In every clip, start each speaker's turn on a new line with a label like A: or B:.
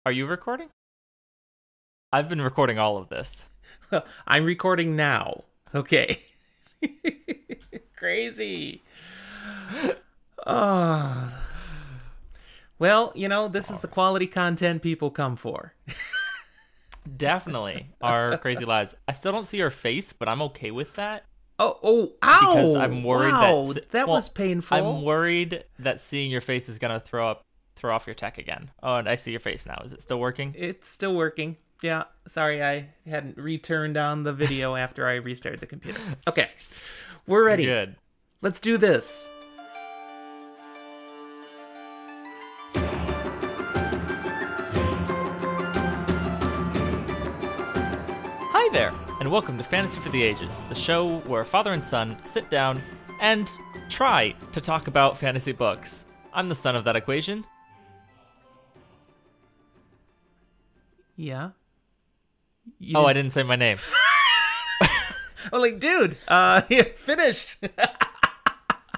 A: Are you recording? I've been recording all of this.
B: Well, I'm recording now. Okay. Crazy. Oh. Well, this is the quality content people come for.
A: Definitely. Our crazy lives. I still don't see your face, but I'm okay with that.
B: Ow!
A: Because I'm worried
B: Wow, that
A: well,
B: was painful.
A: I'm worried that seeing your face is gonna throw off your tech again. Oh, and I see your face now. Is it still working?
B: It's still working. Yeah, sorry I hadn't returned on the video after I restarted the computer. Okay, we're ready.
A: Good.
B: Let's do this.
A: Hi there, and welcome to Fantasy for the Ages, the show where father and son sit down and try to talk about fantasy books. I'm the son of that equation.
B: Yeah.
A: I didn't say my name.
B: I'm like, dude, finished.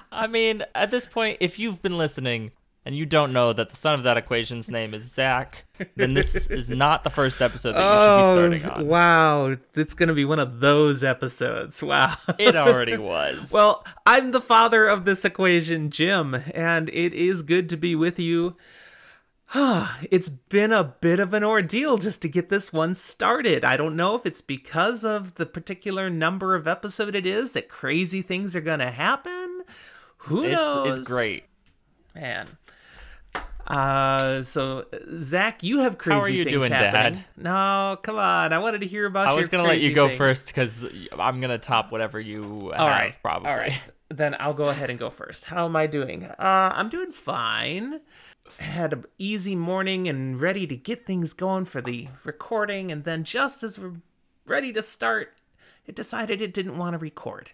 A: I mean, at this point, if you've been listening and you don't know that the son of that equation's name is Zach, then this is not the first episode that you should be starting on.
B: Wow, it's going to be one of those episodes. Wow.
A: It already was.
B: Well, I'm the father of this equation, Jim, and it is good to be with you. It's been a bit of an ordeal just to get this one started. I don't know if it's because of the particular number of episode it is that crazy things are going to happen. Who knows?
A: It's great.
B: Man. So Zach, you have crazy
A: How are you
B: things
A: doing,
B: happening.
A: Dad?
B: No, come on. I wanted to hear about your
A: I was going to let you go first because I'm going to top whatever you have, probably.
B: All right. Then I'll go ahead and go first. How am I doing? I'm doing fine. Had an easy morning and ready to get things going for the recording, and then just as we're ready to start, it decided it didn't want to record.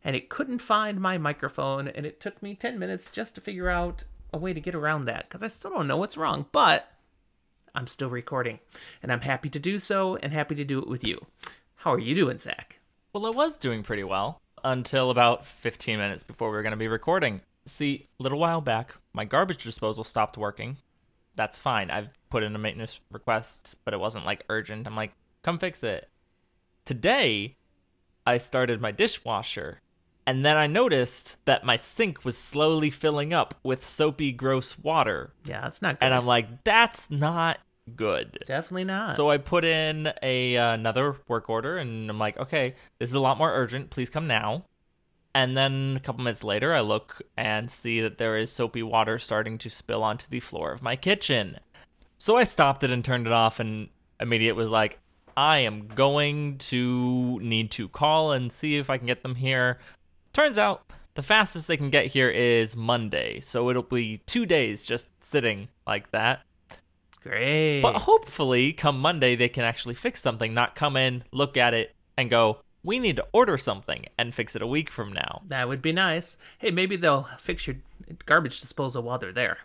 B: And it couldn't find my microphone, and it took me 10 minutes just to figure out a way to get around that, because I still don't know what's wrong, but I'm still recording, and I'm happy to do so, and happy to do it with you. How are you doing, Zach?
A: Well, I was doing pretty well until about 15 minutes before we were going to be recording. See, a little while back, my garbage disposal stopped working. That's fine. I've put in a maintenance request, but it wasn't, urgent. I'm like, come fix it. Today, I started my dishwasher, and then I noticed that my sink was slowly filling up with soapy, gross water.
B: Yeah, that's not good.
A: And I'm like, that's not good.
B: Definitely not.
A: So I put in another work order, and I'm like, okay, this is a lot more urgent. Please come now. And then a couple minutes later, I look and see that there is soapy water starting to spill onto the floor of my kitchen. So I stopped it and turned it off, and immediately was like, I am going to need to call and see if I can get them here. Turns out the fastest they can get here is Monday, so it'll be 2 days just sitting like that.
B: Great.
A: But hopefully, come Monday, they can actually fix something, not come in, look at it, and go, we need to order something and fix it a week from now.
B: That would be nice. Hey, maybe they'll fix your garbage disposal while they're there.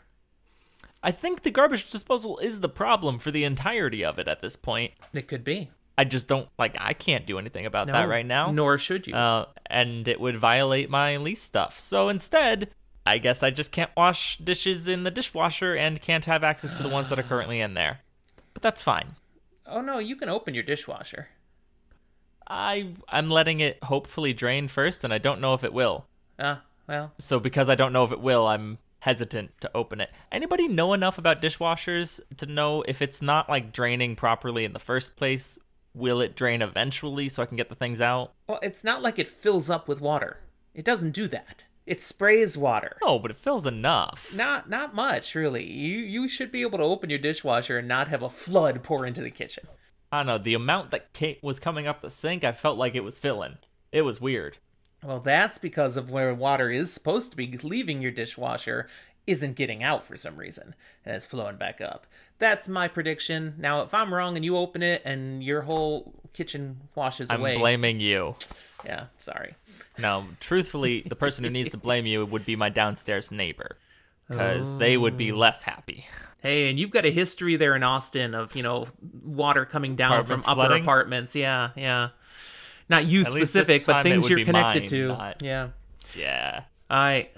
A: I think the garbage disposal is the problem for the entirety of it at this point.
B: It could be.
A: I just don't, I can't do anything about that right now.
B: Nor should you.
A: And it would violate my lease stuff. So instead, I guess I just can't wash dishes in the dishwasher and can't have access to the ones that are currently in there. But that's fine.
B: Oh no, you can open your dishwasher.
A: I'm letting it hopefully drain first, and I don't know if it will.
B: Well.
A: So because I don't know if it will, I'm hesitant to open it. Anybody know enough about dishwashers to know if it's not, draining properly in the first place, will it drain eventually so I can get the things out?
B: Well, it's not like it fills up with water. It doesn't do that. It sprays water.
A: Oh, but it fills enough.
B: Not much, really. You should be able to open your dishwasher and not have a flood pour into the kitchen.
A: I don't know, the amount that was coming up the sink, I felt like it was filling. It was weird.
B: Well, that's because of where water is supposed to be leaving your dishwasher isn't getting out for some reason, and it's flowing back up. That's my prediction. Now, if I'm wrong and you open it and your whole kitchen washes away...
A: I'm blaming you.
B: Yeah, sorry.
A: No, truthfully, the person who needs to blame you would be my downstairs neighbor, because they would be less happy.
B: Hey, and you've got a history there in Austin of, water coming down from upper
A: flooding?
B: Apartments. Yeah. Not you
A: At
B: specific, but things you're connected to. Yeah.
A: Yeah.
B: All right.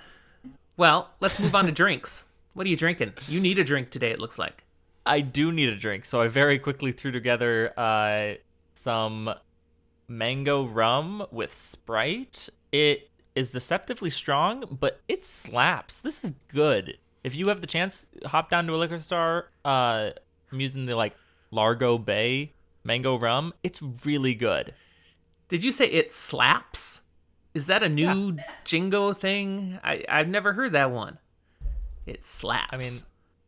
B: Well, let's move on to drinks. What are you drinking? You need a drink today, it looks like.
A: I do need a drink, so I very quickly threw together some mango rum with Sprite. It is deceptively strong, but it slaps. This is good. If you have the chance, hop down to a liquor store. I'm using the Largo Bay mango rum. It's really good.
B: Did you say it slaps? Is that a
A: Yeah.
B: new jingo thing? I've never heard that one. It slaps.
A: I mean,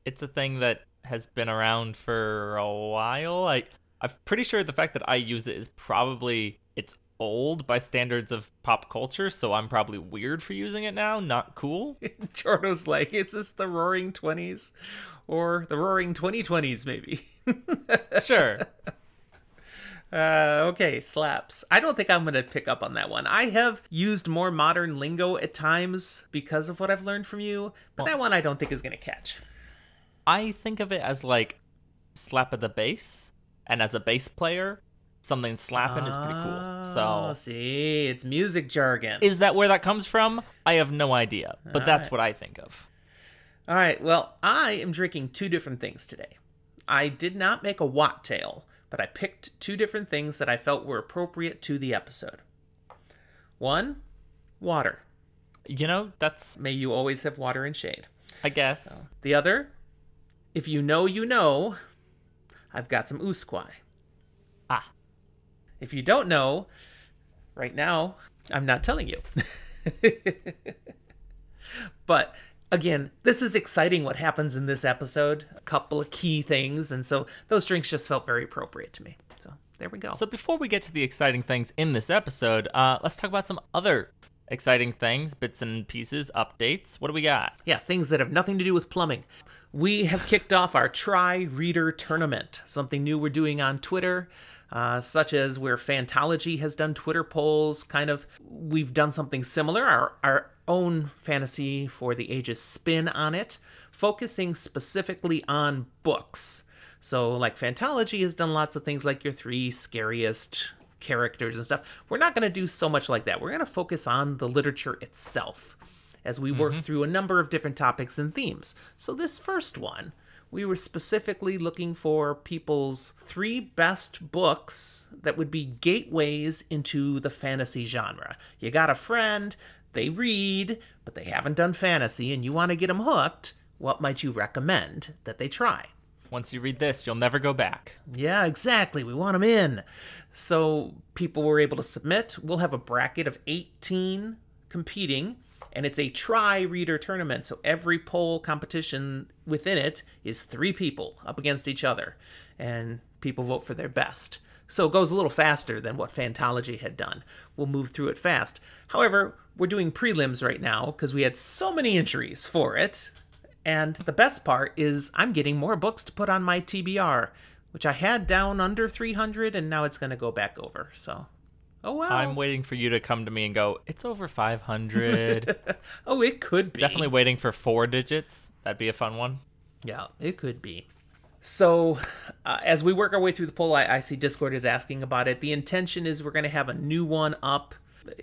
A: it's a thing that has been around for a while. I'm pretty sure the fact that I use it is probably it's old by standards of pop culture, so I'm probably weird for using it now, not cool.
B: Jordo's like, is this the Roaring 20s? Or the Roaring 2020s, maybe?
A: Sure.
B: Okay, slaps. I don't think I'm going to pick up on that one. I have used more modern lingo at times because of what I've learned from you, but that one I don't think is going to catch.
A: I think of it as slap at the bass, and as a bass player, something slapping is pretty cool. So,
B: see, it's music jargon.
A: is that where that comes from? I have no idea, but
B: All
A: that's
B: right.
A: what I think of.
B: All right, well, I am drinking two different things today. I did not make a watt tail, but I picked two different things that I felt were appropriate to the episode. One, water.
A: That's,
B: May you always have water and shade.
A: I guess.
B: The other, if you know, you know, I've got some usquai.
A: Ah.
B: If you don't know, right now, I'm not telling you. But again, this is exciting what happens in this episode. A couple of key things, and so those drinks just felt very appropriate to me. So there we go.
A: So before we get to the exciting things in this episode, let's talk about some other exciting things, bits and pieces, updates. What do we got?
B: Yeah, things that have nothing to do with plumbing. We have kicked off our Try Reader Tournament, something new we're doing on Twitter, such as where Fantology has done Twitter polls. We've done something similar, our own Fantasy for the Ages spin on it, focusing specifically on books. So, like Fantology has done lots of things like your 3 scariest characters and stuff. We're not going to do so much like that. We're going to focus on the literature itself as we work through a number of different topics and themes. So this first one, we were specifically looking for people's 3 best books that would be gateways into the fantasy genre. You got a friend, they read, but they haven't done fantasy, and you want to get them hooked. What might you recommend that they try?
A: Once you read this, you'll never go back.
B: Yeah, exactly. We want them in. So people were able to submit. We'll have a bracket of 18 competing, and it's a try-reader tournament. So every poll competition within it is 3 people up against each other, and people vote for their best. So it goes a little faster than what Fantology had done. We'll move through it fast. However, we're doing prelims right now because we had so many entries for it. And the best part is I'm getting more books to put on my TBR, which I had down under 300, and now it's going to go back over. So, oh well.
A: I'm waiting for you to come to me and go, it's over 500.
B: Oh, it could be.
A: Definitely waiting for 4 digits. That'd be a fun one.
B: Yeah, it could be. So, as we work our way through the poll, I see Discord is asking about it. The intention is we're going to have a new one up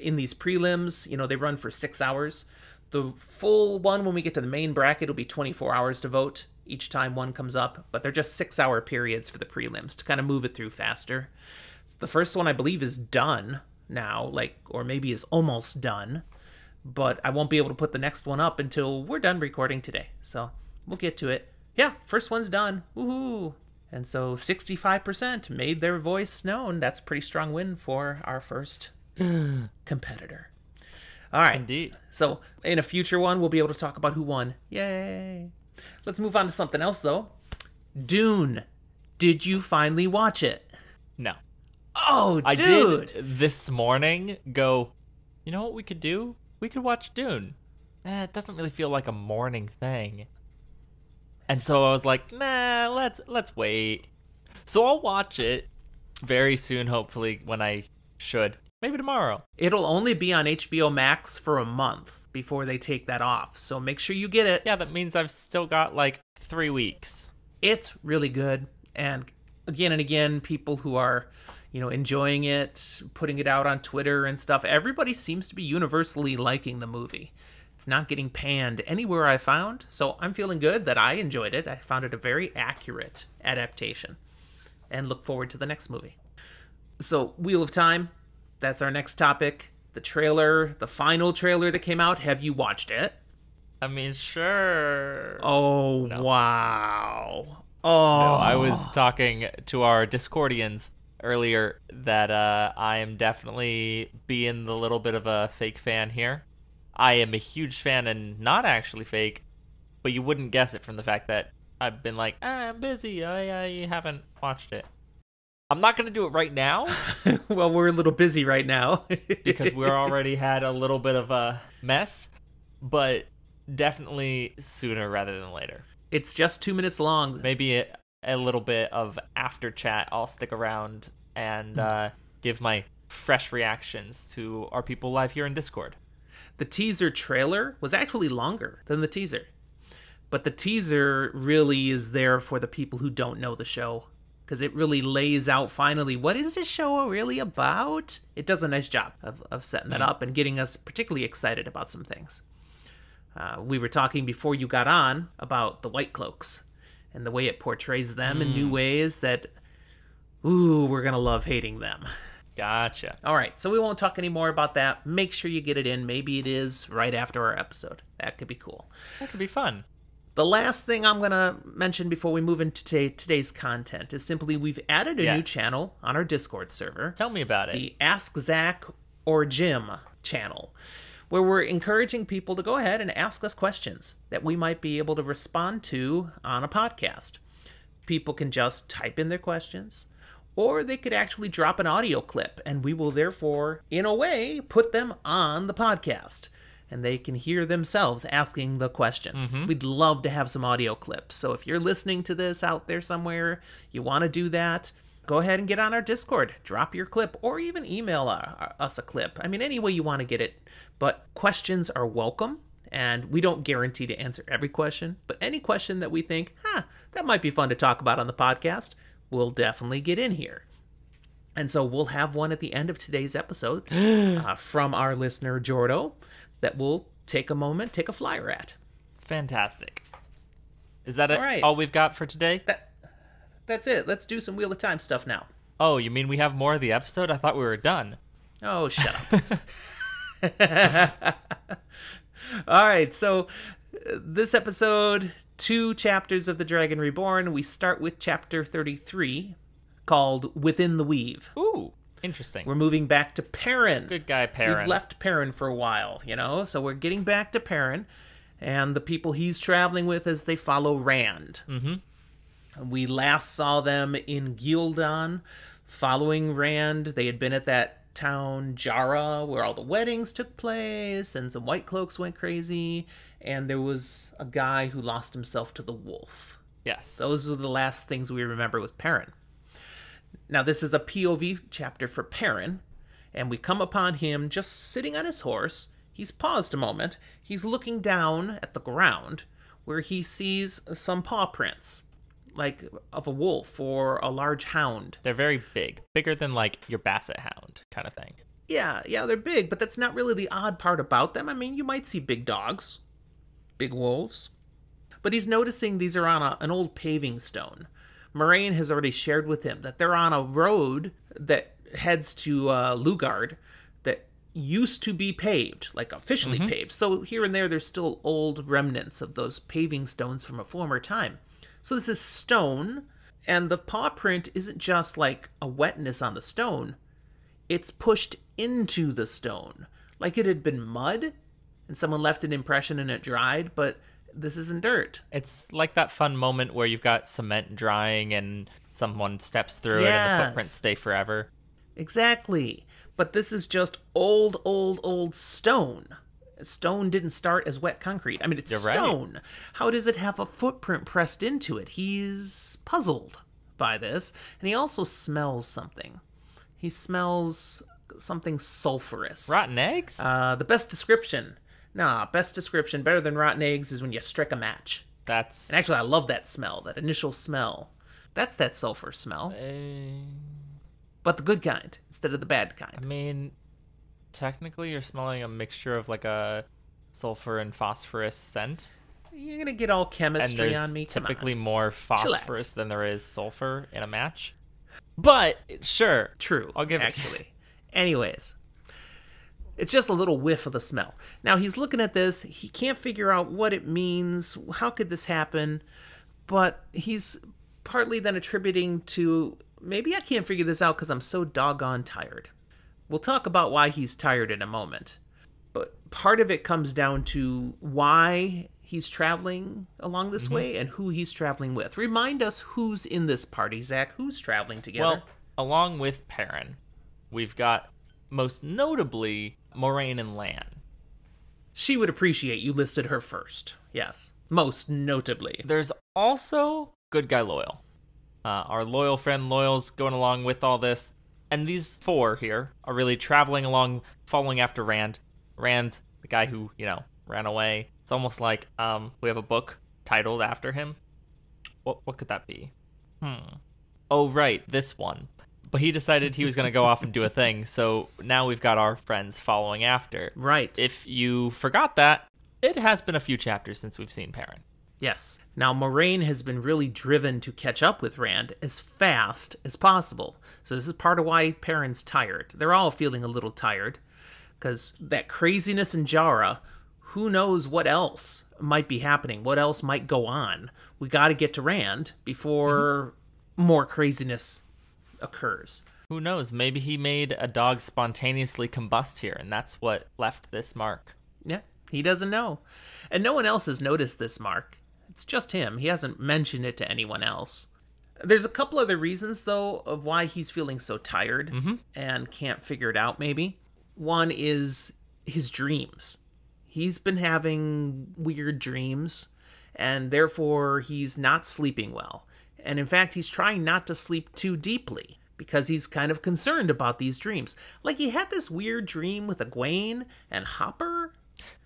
B: in these prelims. They run for 6 hours. The full one, when we get to the main bracket, will be 24 hours to vote each time one comes up, but they're just 6-hour periods for the prelims to kind of move it through faster. The first one, I believe, is done now, or maybe is almost done, but I won't be able to put the next one up until we're done recording today, so we'll get to it. Yeah, first one's done. Woohoo! And so 65% made their voice known. That's a pretty strong win for our first competitor. All right.
A: Indeed.
B: So in a future one, we'll be able to talk about who won. Yay. Let's move on to something else, though. Dune. Did you finally watch it?
A: No.
B: Oh,
A: I
B: dude.
A: did this morning go, you know what we could do? We could watch Dune. It doesn't really feel like a morning thing. And so I was like, nah, let's wait. So I'll watch it very soon, hopefully, when I should. Maybe tomorrow.
B: It'll only be on HBO Max for a month before they take that off. So make sure you get it.
A: Yeah, that means I've still got 3 weeks.
B: It's really good. And again, people who are, enjoying it, putting it out on Twitter and stuff, everybody seems to be universally liking the movie. It's not getting panned anywhere I found, so I'm feeling good that I enjoyed it. I found it a very accurate adaptation and look forward to the next movie. So, Wheel of Time, that's our next topic. The trailer, the final trailer that came out, have you watched it?
A: I mean, sure.
B: Oh,
A: No.
B: Wow. Oh.
A: No, I was talking to our Discordians earlier that I am definitely being the little bit of a fake fan here. I am a huge fan and not actually fake, but you wouldn't guess it from the fact that I've been like, I'm busy, I haven't watched it. I'm not going to do it right now
B: Well, we're a little busy right now.
A: because we're already had a little bit of a mess, but definitely sooner rather than later.
B: It's just 2 minutes long.
A: Maybe a little bit of after chat. I'll stick around and give my fresh reactions to our people live here in Discord.
B: The teaser trailer was actually longer than the teaser. But the teaser really is there for the people who don't know the show, because it really lays out finally what is this show really about. It does a nice job of setting that up and getting us particularly excited about some things. We were talking before you got on about the White Cloaks and the way it portrays them in new ways that, ooh, we're going to love hating them.
A: Gotcha.
B: All right, so we won't talk any more about that. Make sure you get it in. Maybe it is right after our episode. That could be cool.
A: That could be fun.
B: The last thing I'm going to mention before we move into today's content is simply we've added a new channel on our Discord server.
A: Tell me about it.
B: The Ask Zach or Jim channel, where we're encouraging people to go ahead and ask us questions that we might be able to respond to on a podcast. People can just type in their questions, or they could actually drop an audio clip, and we will therefore, in a way, put them on the podcast, and they can hear themselves asking the question. We'd love to have some audio clips, so if you're listening to this out there somewhere, you want to do that, go ahead and get on our Discord, drop your clip, or even email us a clip. I mean, any way you want to get it, but questions are welcome, and we don't guarantee to answer every question, but any question that we think, that might be fun to talk about on the podcast, we'll definitely get in here. And so we'll have one at the end of today's episode from our listener, Jordo, that we'll take a moment, take a flyer at.
A: Fantastic. Is that
B: All right.
A: all we've got for today?
B: That's it. Let's do some Wheel of Time stuff now.
A: Oh, you mean we have more of the episode? I thought we were done.
B: Oh, shut up. All right, so this episode, 2 chapters of The Dragon Reborn. We start with chapter 33, called Within the Weave.
A: Ooh, interesting.
B: We're moving back to Perrin.
A: Good guy, Perrin.
B: We've left Perrin for a while, so we're getting back to Perrin and the people he's traveling with as they follow Rand. We last saw them in Gildan following Rand. They had been at that town Jara where all the weddings took place and some White Cloaks went crazy, and there was a guy who lost himself to the wolf.
A: Yes.
B: Those are the last things we remember with Perrin. Now this is a POV chapter for Perrin, and we come upon him just sitting on his horse. He's paused a moment. He's looking down at the ground where he sees some paw prints, like of a wolf or a large hound.
A: They're very big. Bigger than, like, your basset hound kind of thing.
B: Yeah, they're big, but that's not really the odd part about them. I mean, you might see big dogs, big wolves. But he's noticing these are on an old paving stone. Moraine has already shared with him that they're on a road that heads to Lugard that used to be paved, like officially paved. So here and there's still old remnants of those paving stones from a former time. So this is stone, and the paw print isn't just like a wetness on the stone. It's pushed into the stone, like it had been mud, and someone left an impression and it dried, but this isn't dirt.
A: It's like that fun moment where you've got cement drying and someone steps through it and the footprints stay forever.
B: Exactly. But this is just old stone. Stone didn't start as wet concrete. I mean, it's stone. Right. How does it have a footprint pressed into it? He's puzzled by this. And he also smells something. He smells something sulfurous.
A: Rotten eggs?
B: The best description. Best description, better than rotten eggs, is when you strike a match. And actually, I love that smell, that initial smell. That's that sulfur smell. But the good kind, instead of the bad kind.
A: I mean, technically you're smelling a mixture of like a sulfur and phosphorus scent.
B: You're gonna get all
A: And
B: chemistry
A: there's
B: on me. Come
A: typically
B: on.
A: more phosphorus
B: Chillax.
A: than there is sulfur in a match. But sure,
B: True.
A: I'll give it to you.
B: actually. Anyways, it's just a little whiff of the smell. Now he's looking at this. He can't figure out what it means. How could this happen? But he's partly then attributing to maybe I can't figure this out because I'm so doggone tired. We'll talk about why he's tired in a moment. But part of it comes down to why he's traveling along this way and who he's traveling with. Remind us who's in this party, Zach. Who's traveling together?
A: Well, along with Perrin, we've got most notably Moraine and Lan.
B: She would appreciate you listed her first. Yes, most notably.
A: There's also Good Guy Loyal. Our loyal friend Loyal's going along with all this. And these four here are really traveling along, following after Rand. Rand, the guy who, ran away. It's almost like we have a book titled after him. What could that be? Oh, right, this one. But he decided he was going to go off and do a thing, so now we've got our friends following after.
B: Right.
A: If you forgot that, it has been a few chapters since we've seen Perrin.
B: Yes. Now, Moraine has been really driven to catch up with Rand as fast as possible. So this is part of why Perrin's tired. They're all feeling a little tired. Because that craziness in Jara, who knows what else might be happening? What else might go on? We got to get to Rand before more craziness occurs.
A: Who knows? Maybe he made a dog spontaneously combust here, and that's what left this mark.
B: Yeah, he doesn't know. And no one else has noticed this mark. It's just him. He hasn't mentioned it to anyone else. There's a couple other reasons, though, of why he's feeling so tired and can't figure it out, maybe. One is his dreams. He's been having weird dreams, and therefore he's not sleeping well. And in fact, he's trying not to sleep too deeply because he's kind of concerned about these dreams. Like he had this weird dream with Egwene and Hopper.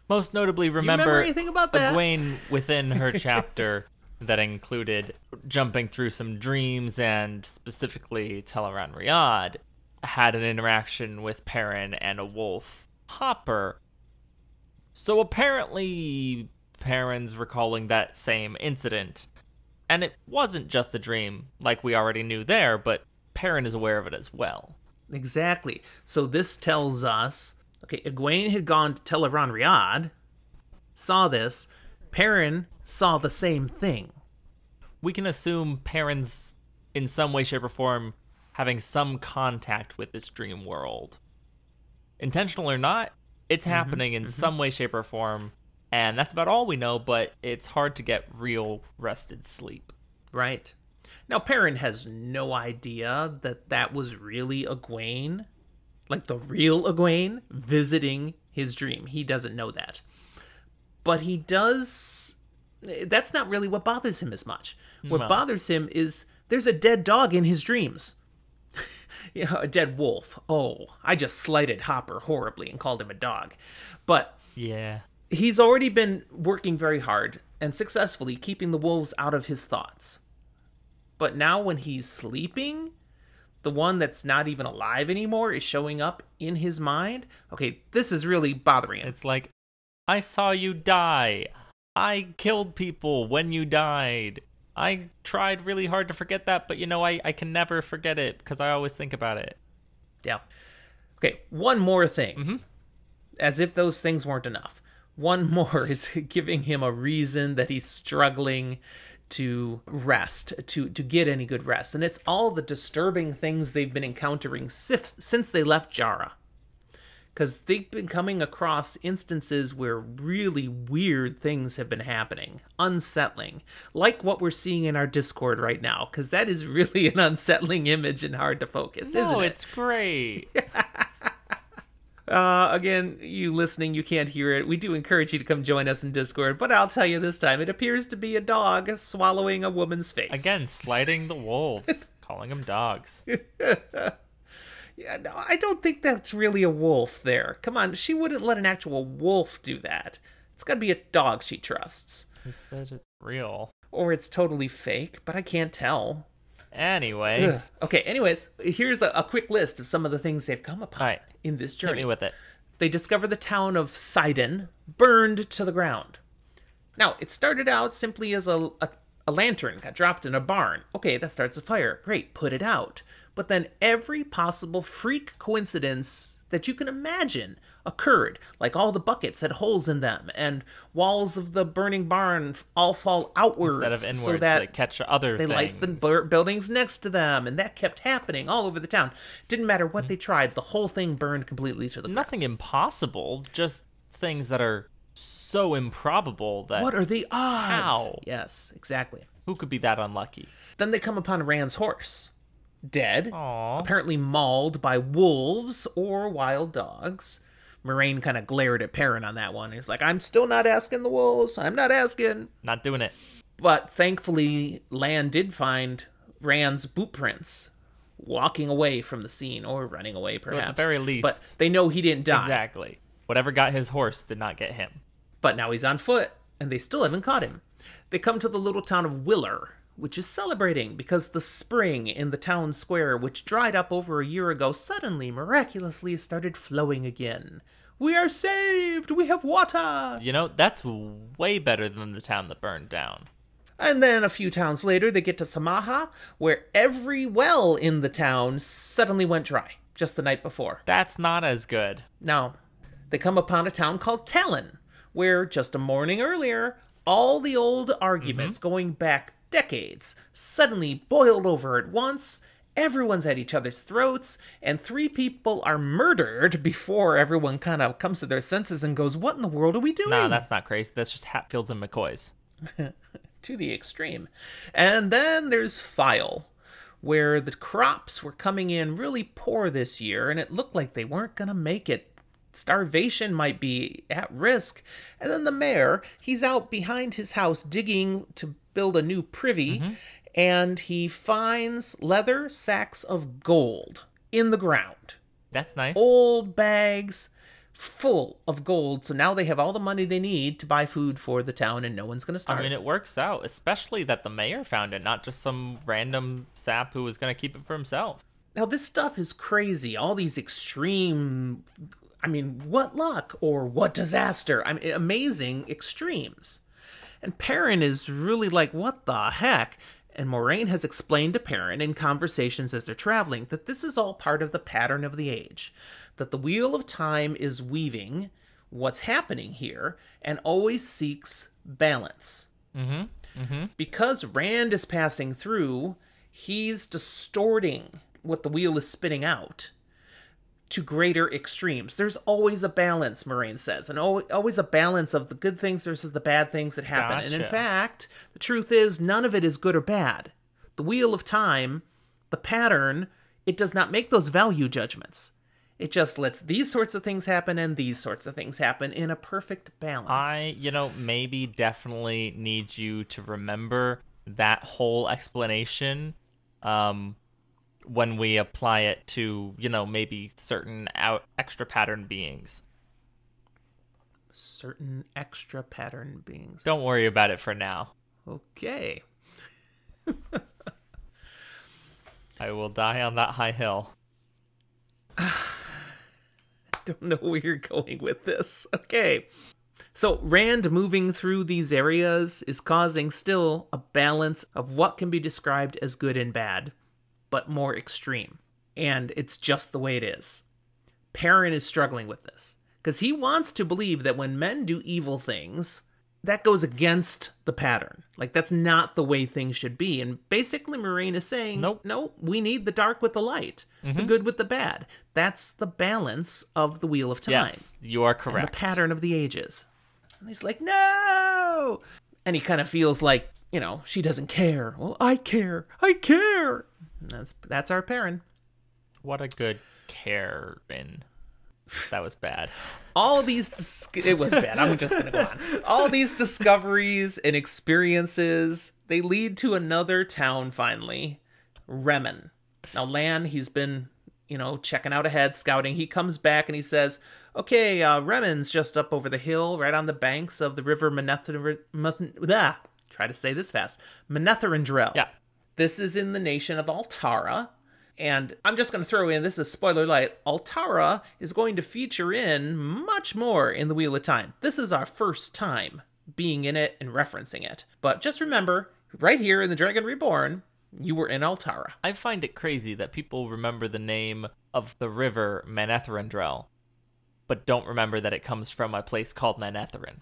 A: Most notably,
B: remember anything about that?
A: Egwene within her chapter that included jumping through some dreams, and specifically Teleran Riyadh had an interaction with Perrin and a wolf, Hopper. So apparently Perrin's recalling that same incident. And it wasn't just a dream, like we already knew there, but Perrin is aware of it as well.
B: Exactly. So this tells us, okay, Egwene had gone to Teleran Riyadh, saw this, Perrin saw the same thing.
A: We can assume Perrin's, in some way, shape, or form, having some contact with this dream world. Intentional or not, it's happening in some way, shape, or form, and that's about all we know, but it's hard to get real rested sleep.
B: Right. Now, Perrin has no idea that that was really Egwene, like the real Egwene, visiting his dream. He doesn't know that. But he does... That's not really what bothers him as much. What bothers him is there's a dead dog in his dreams. A dead wolf. Oh, I just slighted Hopper horribly and called him a dog. But
A: yeah,
B: he's already been working very hard and successfully keeping the wolves out of his thoughts. But now when he's sleeping, the one that's not even alive anymore is showing up in his mind. Okay, this is really bothering him.
A: It's like, I saw you die. I killed people when you died. I tried really hard to forget that, but I can never forget it because I always think about it.
B: Yeah. Okay, one more thing. As if those things weren't enough. One more is giving him a reason that he's struggling to rest, to get any good rest. And it's all the disturbing things they've been encountering since they left Jara. Because they've been coming across instances where really weird things have been happening. Unsettling. Like what we're seeing in our Discord right now. Because that is really an unsettling image and hard to focus, isn't it?
A: No, it's great.
B: Again, you listening, you can't hear it. We do encourage you to come join us in Discord. But I'll tell you this time, it appears to be a dog swallowing a woman's face.
A: Again, slighting the wolves. Calling them dogs.
B: Yeah, no, I don't think that's really a wolf there. Come on, she wouldn't let an actual wolf do that. It's gotta be a dog she trusts.
A: Who said it's real?
B: Or it's totally fake, but I can't tell.
A: Anyway.
B: Okay, anyways, here's a quick list of some of the things they've come upon in this journey.
A: Hit me with it.
B: they discover the town of Sidon burned to the ground. Now, it started out simply as a lantern got dropped in a barn. Okay, that starts a fire. Great, put it out. But then every possible freak coincidence that you can imagine occurred. Like all the buckets had holes in them, and walls of the burning barn all fall outwards
A: Instead of inwards,
B: so that
A: they catch other
B: they
A: things.
B: light the buildings next to them, and that kept happening all over the town. Didn't matter what they tried, the whole thing burned completely to the ground.
A: Nothing impossible, just things that are so improbable that...
B: What are the odds?
A: How?
B: Yes, exactly.
A: Who could be that unlucky?
B: Then they come upon Rand's horse. Dead.
A: Aww.
B: Apparently mauled by wolves or wild dogs. Moraine kind of glared at Perrin on that one. He's like, I'm still not asking the wolves. I'm not asking.
A: Not doing it.
B: But thankfully, Lan did find Rand's boot prints walking away from the scene, or running away, perhaps.
A: So at the very least.
B: But they know he didn't die.
A: Exactly. Whatever got his horse did not get him.
B: But now he's on foot, and they still haven't caught him. They come to the little town of Willer, which is celebrating because the spring in the town square, which dried up over a year ago, suddenly, miraculously started flowing again. We are saved! We have water!
A: You know, that's way better than the town that burned down.
B: And then a few towns later, they get to Samaha, where every well in the town suddenly went dry, just the night before.
A: That's not as good.
B: Now, they come upon a town called Talon, where just a morning earlier, all the old arguments going back decades suddenly boiled over at once. Everyone's at each other's throats, and 3 people are murdered before everyone kind of comes to their senses and goes, what in the world are we doing?
A: Nah, that's not crazy. That's just Hatfields and McCoys.
B: To the extreme. And then there's File, where the crops were coming in really poor this year, and it looked like they weren't going to make it. Starvation might be at risk. And then the mayor, he's out behind his house digging to build a new privy, and he finds leather sacks of gold in the ground.
A: That's nice.
B: Old bags full of gold. So now they have all the money they need to buy food for the town, and no one's going to starve.
A: I mean, it works out, especially that the mayor found it, not just some random sap who was going to keep it for himself.
B: Now, this stuff is crazy. All these extreme... I mean, what luck or what disaster. I mean, amazing extremes. And Perrin is really like, what the heck? And Moraine has explained to Perrin in conversations as they're traveling that this is all part of the pattern of the age. That the wheel of time is weaving what's happening here and always seeks balance. Because Rand is passing through, he's distorting what the wheel is spitting out to greater extremes. There's always a balance, Moraine says, and always a balance of the good things versus the bad things that happen.
A: Gotcha.
B: And in fact, the truth is, none of it is good or bad. The wheel of time, the pattern, it does not make those value judgments. It just lets these sorts of things happen and these sorts of things happen in a perfect balance.
A: Maybe definitely need you to remember that whole explanation when we apply it to, maybe certain extra pattern beings.
B: Certain extra pattern beings.
A: Don't worry about it for now.
B: Okay.
A: I will die on that high hill.
B: Don't know where you're going with this. Okay. So Rand moving through these areas is causing still a balance of what can be described as good and bad, but more extreme. And it's just the way it is. Perrin is struggling with this because he wants to believe that when men do evil things, that goes against the pattern. Like, that's not the way things should be. And basically Moraine is saying, no, we need the dark with the light, the good with the bad. That's the balance of the Wheel of Time.
A: Yes, you are correct.
B: And the pattern of the ages. And he's like, no! And he kind of feels like, she doesn't care. Well, I care. I care. And that's our Perrin.
A: What a good Karen. That was bad.
B: All these... It was bad. I'm just going to go on. All these discoveries and experiences, they lead to another town, finally. Reborn. Now, Lan, he's been, checking out ahead, scouting. He comes back and he says, okay, Reborn's just up over the hill, right on the banks of the river try to say this fast. Manetherindrael.
A: Yeah.
B: This is in the nation of Altara. And I'm just going to throw in, this is spoiler light, Altara is going to feature in much more in the Wheel of Time. This is our first time being in it and referencing it. But just remember, right here in the Dragon Reborn, you were in Altara.
A: I find it crazy that people remember the name of the river Manetheren, but don't remember that it comes from a place called Manetheren.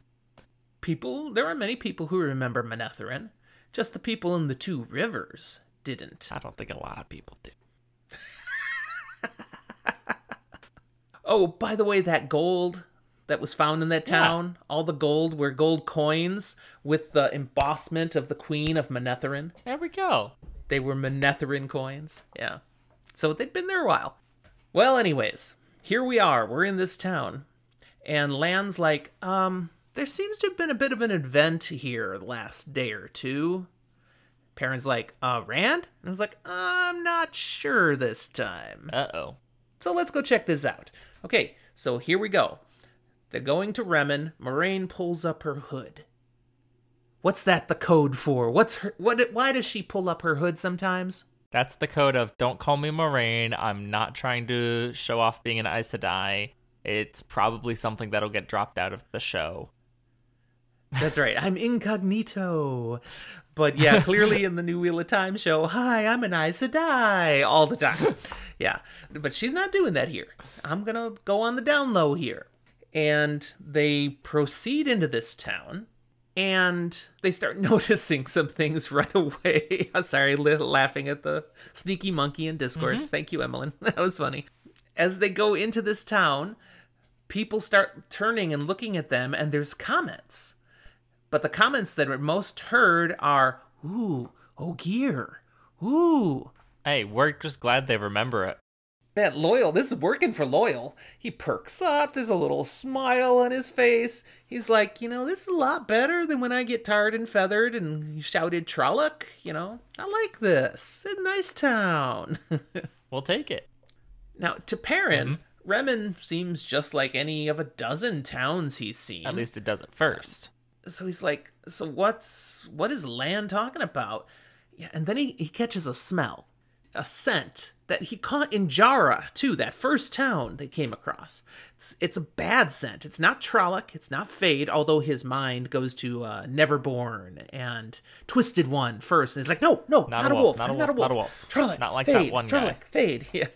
B: There are many people who remember Manetheren. Just the people in the two rivers didn't.
A: I don't think a lot of people do.
B: Oh, by the way, that gold that was found in that town, all the gold were gold coins with the embossment of the Queen of Manetheren.
A: There we go.
B: They were Manetheren coins. Yeah. So they'd been there a while. Well, anyways, here we are. We're in this town. And Lan's like, there seems to have been a bit of an event here the last day or two. Perrin's like, Rand? And I was like, I'm not sure this time.
A: Uh-oh.
B: So let's go check this out. Okay, so here we go. They're going to Remen. Moraine pulls up her hood. What's that the code for? Why does she pull up her hood sometimes?
A: That's the code of don't call me Moraine. I'm not trying to show off being an Aes Sedai. It's probably something that'll get dropped out of the show.
B: That's right. I'm incognito. But yeah, clearly in the new Wheel of Time show, hi, I'm an Aes Sedai all the time. Yeah, but she's not doing that here. I'm going to go on the down low here. And they proceed into this town, and they start noticing some things right away. I'm sorry, laughing at the sneaky monkey in Discord. Mm-hmm. Thank you, Emmeline. That was funny. As they go into this town, people start turning and looking at them, and there's comments. But the comments that are most heard are, ooh, Ogier, ooh.
A: Hey, we're just glad they remember it.
B: That Loyal, this is working for Loyal. He perks up, there's a little smile on his face. He's like, this is a lot better than when I get tarred and feathered and shouted Trolloc, I like this. It's a nice town.
A: We'll take it.
B: Now, to Perrin, Remen seems just like any of a dozen towns he's seen.
A: At least it does at first.
B: So he's like, so what is Lan talking about? Yeah, and then he catches a smell, a scent that he caught in Jara, too, that first town they came across. It's a bad scent. It's not Trolloc, it's not Fade, although his mind goes to Neverborn and Twisted One first. And he's like, no, not a wolf. I'm not a wolf. Trolloc,
A: not like
B: Fade,
A: that one
B: Trolloc,
A: guy.
B: Fade, yeah.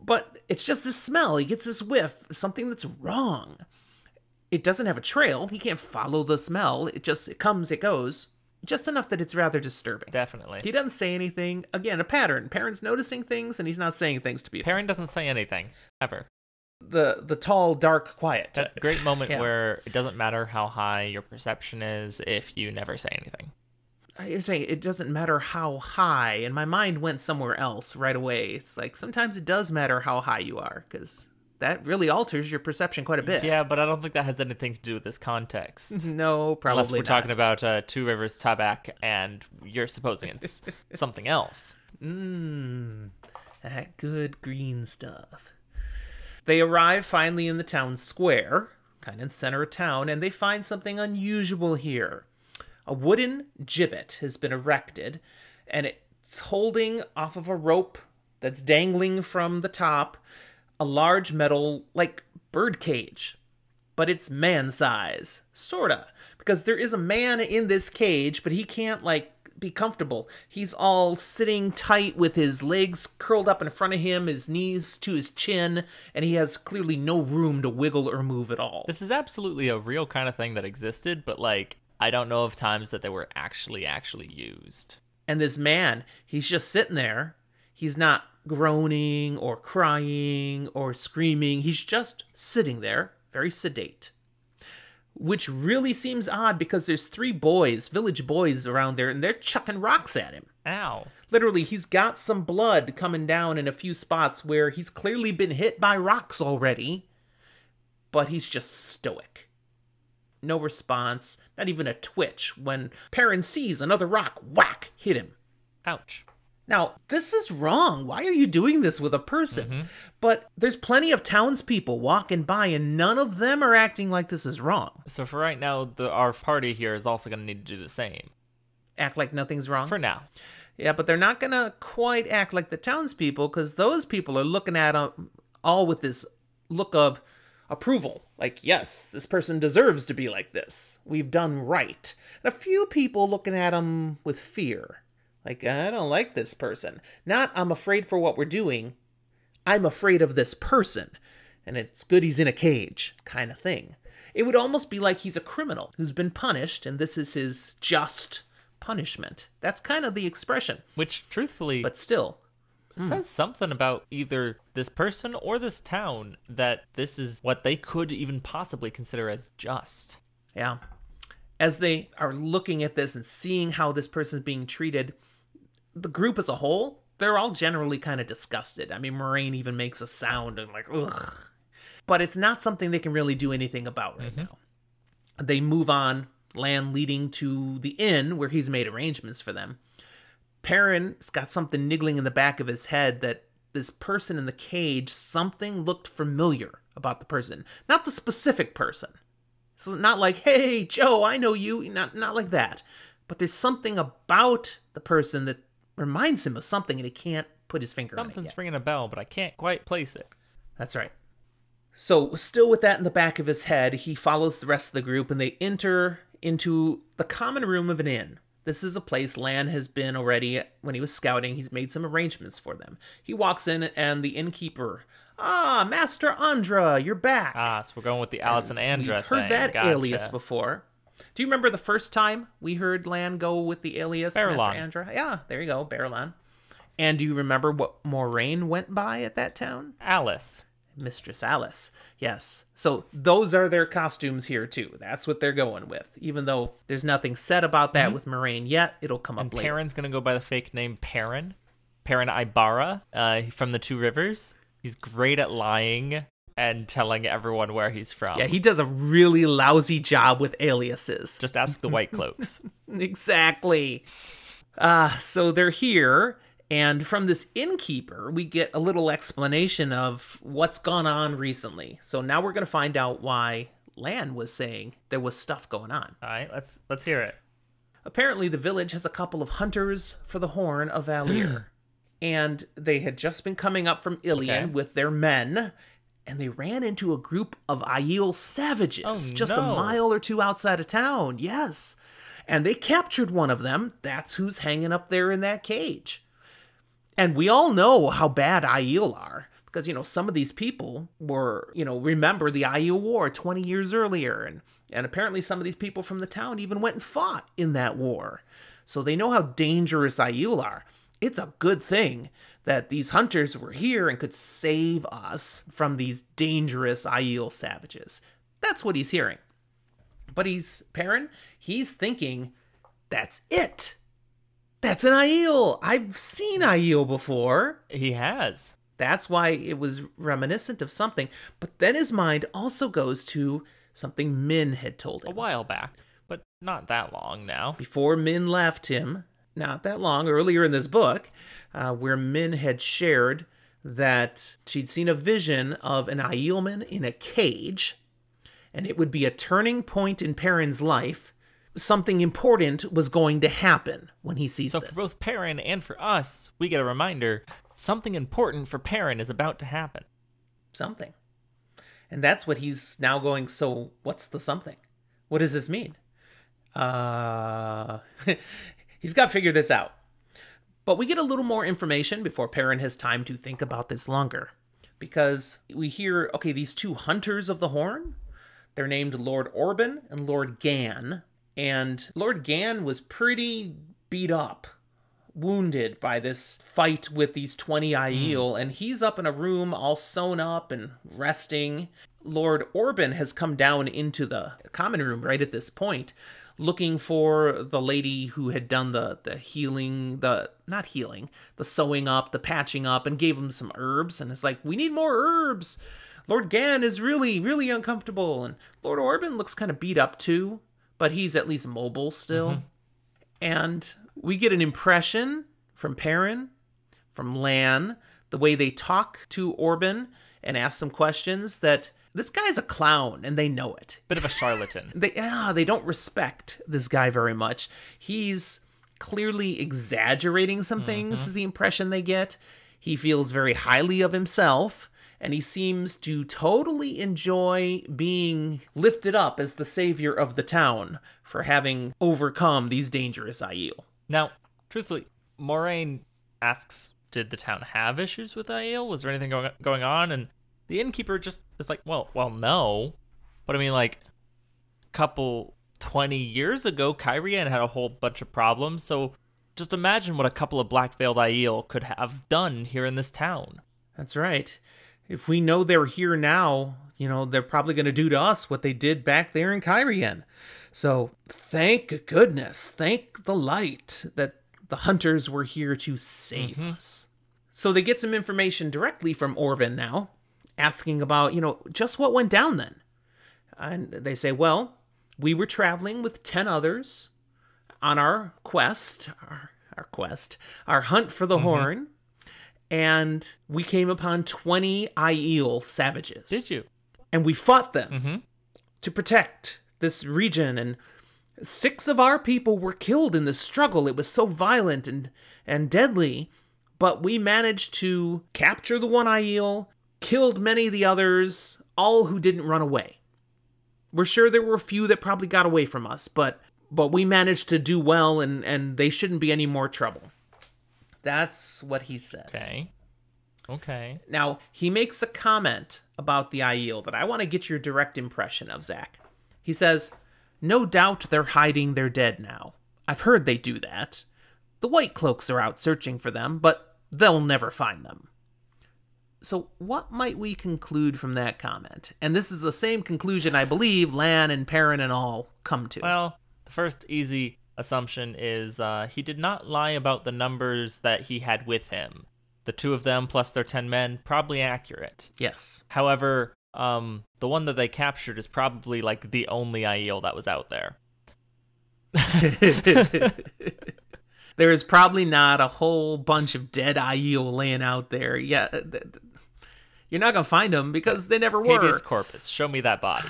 B: But it's just this smell. He gets this whiff, something that's wrong. It doesn't have a trail. He can't follow the smell. It comes, it goes. Just enough that it's rather disturbing.
A: Definitely.
B: He doesn't say anything. Again, a pattern. Perrin's noticing things, and he's not saying things to people.
A: Perrin doesn't say anything, ever.
B: The tall, dark, quiet.
A: A great moment where it doesn't matter how high your perception is if you never say anything.
B: You're saying it doesn't matter how high, and my mind went somewhere else right away. It's like, sometimes it does matter how high you are, because that really alters your perception quite a bit.
A: Yeah, but I don't think that has anything to do with this context.
B: No, probably
A: Unless we're
B: not.
A: talking about Two Rivers Tabak, and you're supposing it's something else.
B: That good green stuff. They arrive finally in the town square, kind of in the center of town, and they find something unusual here. A wooden gibbet has been erected, and it's holding off of a rope that's dangling from the top a large metal, bird cage. But it's man size, sorta. Because there is a man in this cage, but he can't, be comfortable. He's all sitting tight with his legs curled up in front of him, his knees to his chin, and he has clearly no room to wiggle or move at all.
A: This is absolutely a real kind of thing that existed, but, I don't know of times that they were actually used.
B: And this man, he's just sitting there. He's not groaning or crying or screaming. He's just sitting there, very sedate. Which really seems odd because there's 3 boys, village boys around there, and they're chucking rocks at him.
A: Ow.
B: Literally, he's got some blood coming down in a few spots where he's clearly been hit by rocks already, but he's just stoic. No response, not even a twitch when Perrin sees another rock, whack, hit him.
A: Ouch.
B: Now, this is wrong. Why are you doing this with a person? But there's plenty of townspeople walking by, and none of them are acting like this is wrong.
A: So for right now, our party here is also going to need to do the same.
B: Act like nothing's wrong?
A: For now.
B: Yeah, but they're not going to quite act like the townspeople because those people are looking at them all with this look of approval. Like, yes, this person deserves to be like this. We've done right. And a few people looking at them with fear. Like, I don't like this person. Not, I'm afraid for what we're doing. I'm afraid of this person. And it's good he's in a cage, kind of thing. It would almost be like he's a criminal who's been punished, and this is his just punishment. That's kind of the expression.
A: Which, truthfully,
B: But still,
A: says something about either this person or this town that this is what they could even possibly consider as just.
B: yeah. As they are looking at this and seeing how this person is being treated, the group as a whole, they're all generally kind of disgusted. I mean, Moraine even makes a sound and like, ugh. But it's not something they can really do anything about right now. They move on, Lan leading to the inn where he's made arrangements for them. Perrin's got something niggling in the back of his head that this person in the cage, something looked familiar about the person. Not the specific person. It's not like, hey, Joe, I know you. Not like that. But there's something about the person that reminds him of something and he can't put his finger on it
A: Something's
B: yet.
A: ringing a bell, but I can't quite place it.
B: That's right. So, still with that in the back of his head, he follows the rest of the group and they enter into the common room of an inn. This is a place Lan has been already when he was scouting. He's made some arrangements for them. He walks in and the innkeeper, Master Andra, you're back.
A: So we're going with the Alice and Andra
B: We've heard
A: thing.
B: that
A: Gotcha.
B: alias before. Do you remember the first time we heard Lan go with the alias
A: Berlon.
B: Master Andra? Yeah, there you go, Berlon. And do you remember what Moraine went by at that town?
A: Alice.
B: Mistress Alice. Yes. So those are their costumes here too. That's what they're going with. Even though there's nothing said about that with Moraine yet, it'll come up later.
A: Perrin's going to go by the fake name Perrin. Perrin Ibarra from the Two Rivers. He's great at lying and telling everyone where he's from.
B: Yeah, he does a really lousy job with aliases.
A: Just ask the White Cloaks.
B: Exactly. So they're here, and from this innkeeper, we get a little explanation of what's gone on recently. So now we're going to find out why Lan was saying there was stuff going on.
A: All right, let's hear it.
B: Apparently, the village has a couple of hunters for the Horn of Valir. And they had just been coming up from Ilion with their men, and they ran into a group of Aiel savages just a mile or two outside of town. Yes. And they captured one of them. That's who's hanging up there in that cage. And we all know how bad Aiel are. Because, some of these people were, remember the Aiel War 20 years earlier. And apparently some of these people from the town even went and fought in that war. So they know how dangerous Aiel are. It's a good thing that these hunters were here and could save us from these dangerous Aiel savages. That's what he's hearing. But Perrin, he's thinking, that's it. That's an Aiel. I've seen Aiel before.
A: He has.
B: That's why it was reminiscent of something. But then his mind also goes to something Min had told him.
A: A while back, but not that long now.
B: Before Min left him, not that long, earlier in this book, where Min had shared that she'd seen a vision of an Aielman in a cage, and it would be a turning point in Perrin's life. Something important was going to happen when he sees this.
A: So for both Perrin and for us, we get a reminder, something important for Perrin is about to happen.
B: Something. And that's what he's now going, so what's the something? What does this mean? He's got to figure this out. But we get a little more information before Perrin has time to think about this longer. Because we hear, okay, these two hunters of the Horn, they're named Lord Orban and Lord Gan. And Lord Gan was pretty beat up, wounded by this fight with these 20 Aiel. And he's up in a room all sewn up and resting. Lord Orban has come down into the common room right at this point, looking for the lady who had done the healing, the sewing up, the patching up, and gave him some herbs. And it's like, we need more herbs. Lord Gan is really, really uncomfortable. And Lord Orban looks kind of beat up too, but he's at least mobile still. And we get an impression from Perrin, from Lan, the way they talk to Orban and ask some questions, that this guy's a clown, and they know it.
A: Bit of a charlatan.
B: They don't respect this guy very much. He's clearly exaggerating some things, is the impression they get. He feels very highly of himself, and he seems to totally enjoy being lifted up as the savior of the town for having overcome these dangerous Aiel.
A: Now, truthfully, Moraine asks, did the town have issues with Aiel? Was there anything going on? And the innkeeper just is like, well, no. But I mean, like, couple 20 years ago, Kyrian had a whole bunch of problems, so just imagine what a couple of black-veiled Aiel could have done here in this town.
B: That's right. If we know they're here now, they're probably going to do to us what they did back there in Kyrian. So thank goodness, thank the light that the hunters were here to save us. So they get some information directly from Orban now, asking about, just what went down then. And they say, well, we were traveling with 10 others on our quest, our hunt for the horn, and we came upon 20 Aiel savages.
A: Did you?
B: And we fought them to protect this region, and 6 of our people were killed in the struggle. It was so violent and deadly, but we managed to capture the one Aiel, killed many of the others, all who didn't run away. We're sure there were a few that probably got away from us, but we managed to do well, and they shouldn't be any more trouble. That's what he says.
A: Okay.
B: Now, he makes a comment about the Aiel that I want to get your direct impression of, Zach. He says, no doubt they're hiding their dead now. I've heard they do that. The White Cloaks are out searching for them, but they'll never find them. So what might we conclude from that comment? And this is the same conclusion I believe Lan and Perrin and all come to.
A: Well, the first easy assumption is he did not lie about the numbers that he had with him. The 2 of them plus their 10 men, probably accurate.
B: Yes.
A: However, the one that they captured is probably like the only Aiel that was out there.
B: There is probably not a whole bunch of dead Aiel laying out there. Yeah, you're not going to find them because they never were.
A: Habeas corpus, show me that body.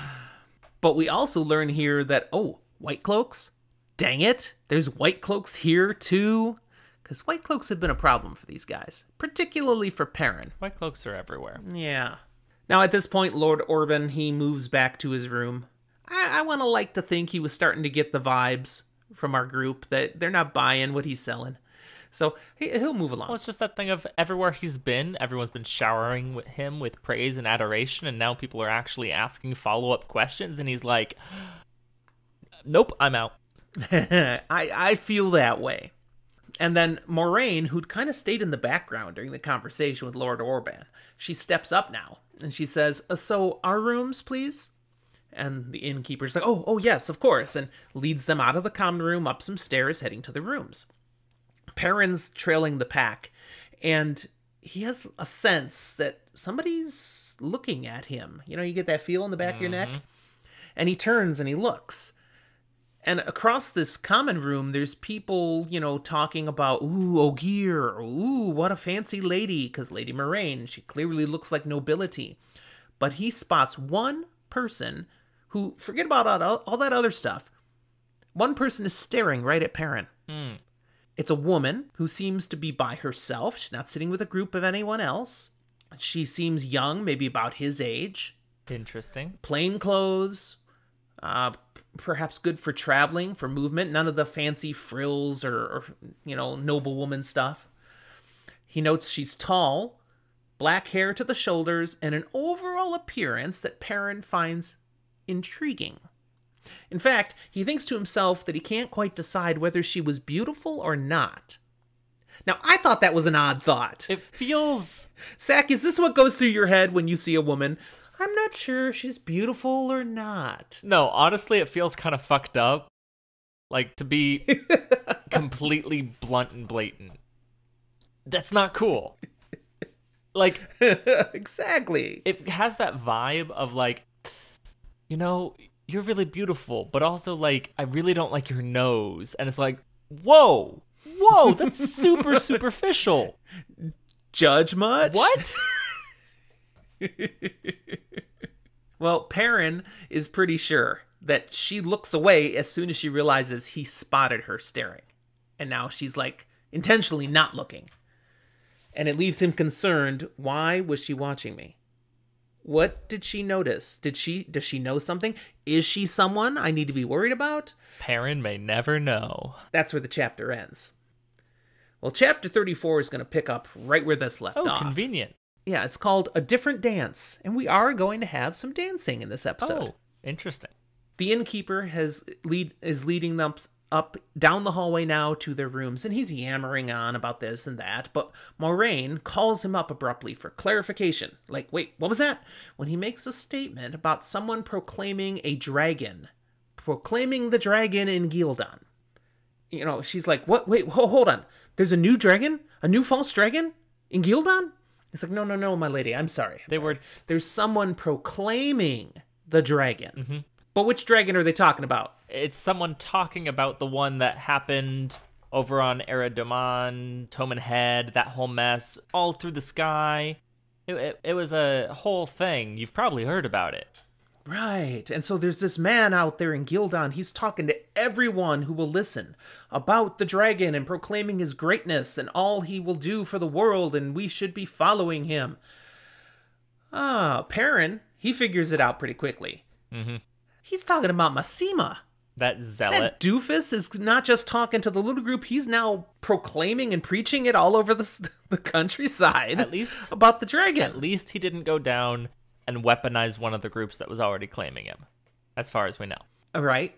B: But we also learn here that, White Cloaks? Dang it, there's White Cloaks here too? Because White Cloaks have been a problem for these guys, particularly for Perrin.
A: White Cloaks are everywhere.
B: Yeah. Now at this point, Lord Orban, he moves back to his room. I want to like to think he was starting to get the vibes from our group that they're not buying what he's selling. So he'll move along.
A: Well, it's just that thing of everywhere he's been, everyone's been showering with him with praise and adoration, and now people are actually asking follow-up questions, and he's like, nope, I'm out.
B: I feel that way. And then Moraine, who'd kind of stayed in the background during the conversation with Lord Orban, she steps up now, and she says, so our rooms, please? And the innkeeper's like, oh, yes, of course, and leads them out of the common room, up some stairs, heading to the rooms. Perrin's trailing the pack, and he has a sense that somebody's looking at him. You get that feel in the back of your neck? And he turns and he looks. And across this common room, there's people, talking about, ooh, Ogier, ooh, what a fancy lady, because Lady Moraine, she clearly looks like nobility. But he spots one person who, forget about all that other stuff, one person is staring right at Perrin. It's a woman who seems to be by herself. She's not sitting with a group of anyone else. She seems young, maybe about his age.
A: Interesting.
B: Plain clothes, perhaps good for traveling, for movement. None of the fancy frills or noblewoman stuff. He notes she's tall, black hair to the shoulders, and an overall appearance that Perrin finds intriguing. In fact, he thinks to himself that he can't quite decide whether she was beautiful or not. Now, I thought that was an odd thought.
A: It feels...
B: Zach, is this what goes through your head when you see a woman? I'm not sure if she's beautiful or not.
A: No, honestly, it feels kind of fucked up. Like, to be completely blunt and blatant. That's not cool. Like...
B: Exactly.
A: It has that vibe of, like, you're really beautiful, but also, like, I really don't like your nose. And it's like, whoa, that's super superficial.
B: Judge much?
A: What?
B: Well, Perrin is pretty sure that she looks away as soon as she realizes he spotted her staring. And now she's like intentionally not looking. And it leaves him concerned. Why was she watching me? What did she notice? Does she know something? Is she someone I need to be worried about?
A: Perrin may never know.
B: That's where the chapter ends. Well, chapter 34 is going to pick up right where this left off.
A: Oh, convenient.
B: Yeah, it's called A Different Dance, and we are going to have some dancing in this episode.
A: Oh, interesting.
B: The innkeeper is leading them up down the hallway now to their rooms, and he's yammering on about this and that, but Moraine calls him up abruptly for clarification. Like, wait, what was that? When he makes a statement about someone proclaiming a dragon. Proclaiming the dragon in Gildan. You know, she's like, what? Wait, hold on. There's a new dragon? A new false dragon? In Gildan? It's like, no, my lady, I'm sorry. There's someone proclaiming the dragon.
A: Mm-hmm.
B: But which dragon are they talking about?
A: It's someone talking about the one that happened over on Eridaman, Toman Head, that whole mess, all through the sky. It was a whole thing. You've probably heard about it.
B: Right. And so there's this man out there in Gildan. He's talking to everyone who will listen about the dragon and proclaiming his greatness and all he will do for the world, and we should be following him. Perrin, he figures it out pretty quickly.
A: Mm-hmm.
B: He's talking about Massima.
A: That zealot.
B: That doofus is not just talking to the little group, he's now proclaiming and preaching it all over the countryside.
A: At least
B: about the dragon.
A: At least he didn't go down and weaponize one of the groups that was already claiming him, as far as we know.
B: All right.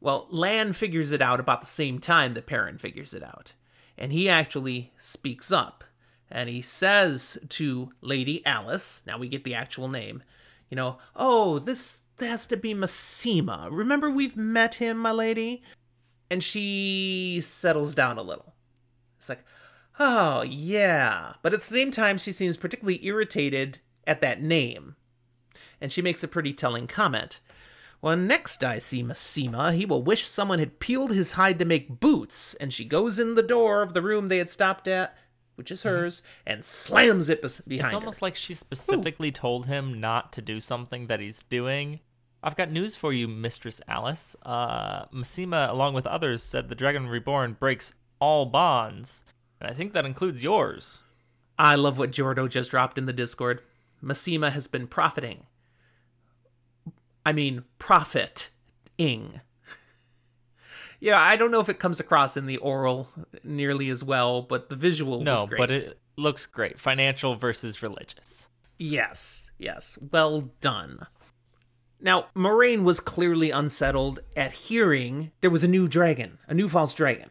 B: Well, Lan figures it out about the same time that Perrin figures it out. And he actually speaks up. And he says to Lady Alice, now we get the actual name, this has to be Massima. Remember we've met him, my lady? And she settles down a little. It's like, oh, yeah. But at the same time, she seems particularly irritated at that name. And she makes a pretty telling comment. When next I see Massima, he will wish someone had peeled his hide to make boots. And she goes in the door of the room they had stopped at, which is hers, and slams it behind her.
A: It's almost like she specifically told him not to do something that he's doing. I've got news for you, Mistress Alice. Massima, along with others, said the Dragon Reborn breaks all bonds. And I think that includes yours.
B: I love what Jordo just dropped in the Discord. Massima has been profiting. Profiting. Yeah, I don't know if it comes across in the oral nearly as well, but the visual was great.
A: No, but it looks great. Financial versus religious.
B: Yes. Well done. Now, Moraine was clearly unsettled at hearing there was a new dragon, a new false dragon.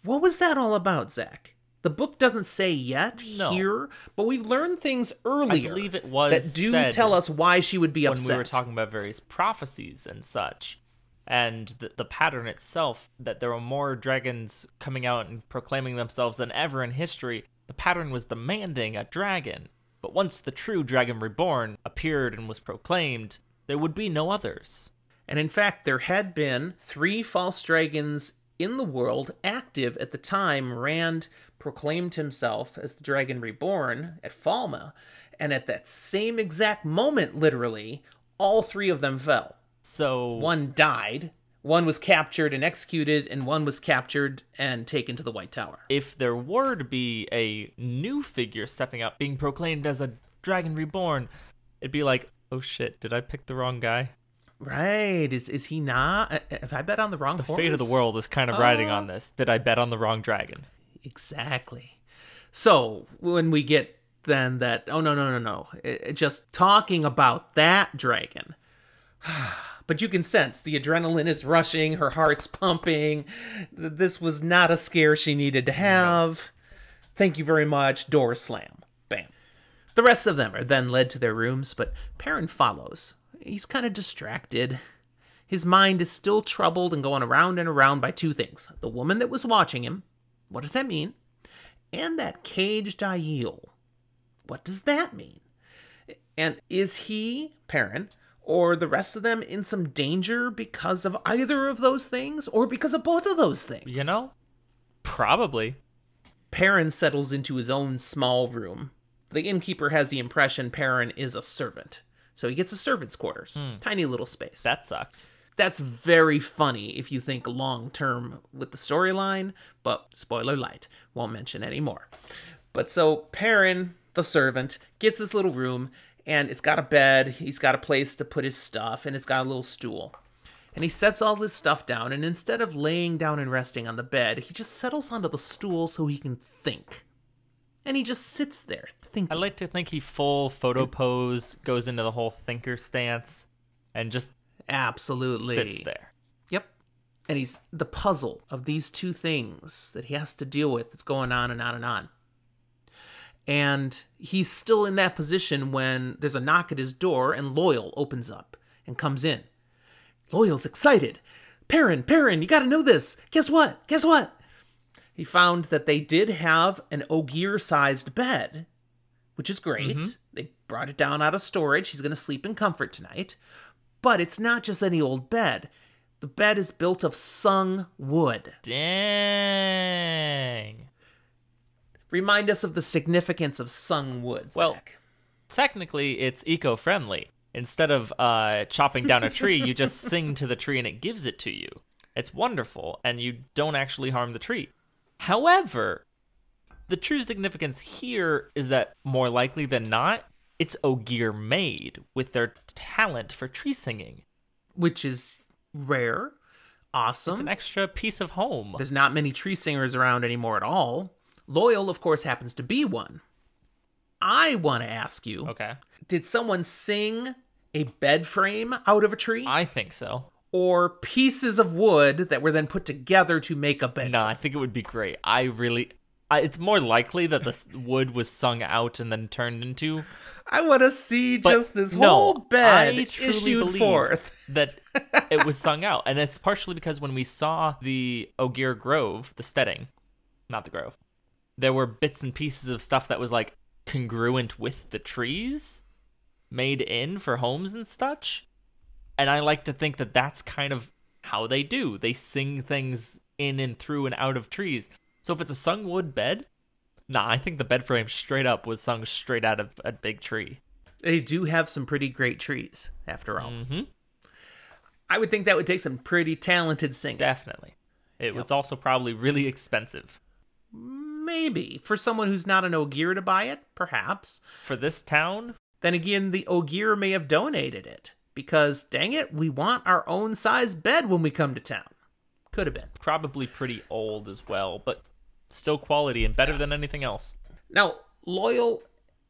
B: What was that all about, Zach? The book doesn't say yet here, but we've learned things earlier.
A: I believe it was
B: that do tell us why she would be upset.
A: When we were talking about various prophecies and such, and the pattern itself, that there were more dragons coming out and proclaiming themselves than ever in history. The pattern was demanding a dragon, but once the true Dragon Reborn appeared and was proclaimed, there would be no others.
B: And in fact, there had been 3 false dragons in the world active at the time Rand proclaimed himself as the Dragon Reborn at Falma, and at that same exact moment, literally, all 3 of them fell.
A: So
B: one died, one was captured and executed, and one was captured and taken to the White Tower.
A: If there were to be a new figure stepping up, being proclaimed as a Dragon Reborn, it'd be like, oh shit, did I pick the wrong guy?
B: Right, is he not? Have I bet on the wrong horse?
A: The fate of the world is kind of riding on this. Did I bet on the wrong dragon?
B: Exactly. So, when we get then that, no. Just talking about that dragon. But you can sense the adrenaline is rushing, her heart's pumping. This was not a scare she needed to have. No. Thank you very much. Door slam. Bam. The rest of them are then led to their rooms, but Perrin follows. He's kind of distracted. His mind is still troubled and going around and around by 2 things. The woman that was watching him. What does that mean? And that caged Aiel. What does that mean? And is he, Perrin, or the rest of them in some danger because of either of those things, or because of both of those things?
A: Probably.
B: Perrin settles into his own small room. The innkeeper has the impression Perrin is a servant. So he gets a servant's quarters. Tiny little space.
A: That sucks.
B: That's very funny if you think long term with the storyline, but spoiler light, won't mention anymore. But so Perrin, the servant, gets this little room, and it's got a bed, he's got a place to put his stuff, and it's got a little stool. And he sets all his stuff down, and instead of laying down and resting on the bed, he just settles onto the stool so he can think. And he just sits there thinking.
A: I like to think he full photo pose, goes into the whole thinker stance, and just
B: absolutely
A: sits there.
B: Yep. And he's the puzzle of these two things that he has to deal with. It's going on and on and on. And he's still in that position when there's a knock at his door and Loyal opens up and comes in. Loyal's excited. Perrin, you gotta know this. Guess what? He found that they did have an Ogier-sized bed, which is great. Mm-hmm. They brought it down out of storage. He's gonna sleep in comfort tonight. But it's not just any old bed. The bed is built of sung wood.
A: Dang.
B: Remind us of the significance of sung wood, Zach.
A: Well, technically, it's eco-friendly. Instead of chopping down a tree, you just sing to the tree and it gives it to you. It's wonderful, and you don't actually harm the tree. However, the true significance here is that more likely than not, it's Ogier made with their talent for tree singing.
B: Which is rare, awesome.
A: It's an extra piece of home.
B: There's not many tree singers around anymore at all. Loyal, of course, happens to be one. I want to ask you,
A: okay,
B: did someone sing a bed frame out of a tree?
A: I think so.
B: Or pieces of wood that were then put together to make a bed frame?
A: I think it would be great. It's more likely that the wood was sung out and then turned into...
B: I want to see just this whole bed issued forth.
A: That it was sung out. And it's partially because when we saw the Ogier Grove, the steading, not the grove, there were bits and pieces of stuff that was like congruent with the trees made in for homes and such. And I like to think that that's kind of how they do. They sing things in and through and out of trees. So if it's a sung wood bed, I think the bed frame straight up was sung straight out of a big tree.
B: They do have some pretty great trees, after all.
A: Mm-hmm.
B: I would think that would take some pretty talented singing.
A: Definitely. It was also probably really expensive.
B: Maybe. For someone who's not an Ogier to buy it, perhaps.
A: For this town?
B: Then again, the Ogier may have donated it. Because, dang it, we want our own size bed when we come to town. Could have been.
A: Probably pretty old as well, but still quality and better than anything else.
B: Now, Loyal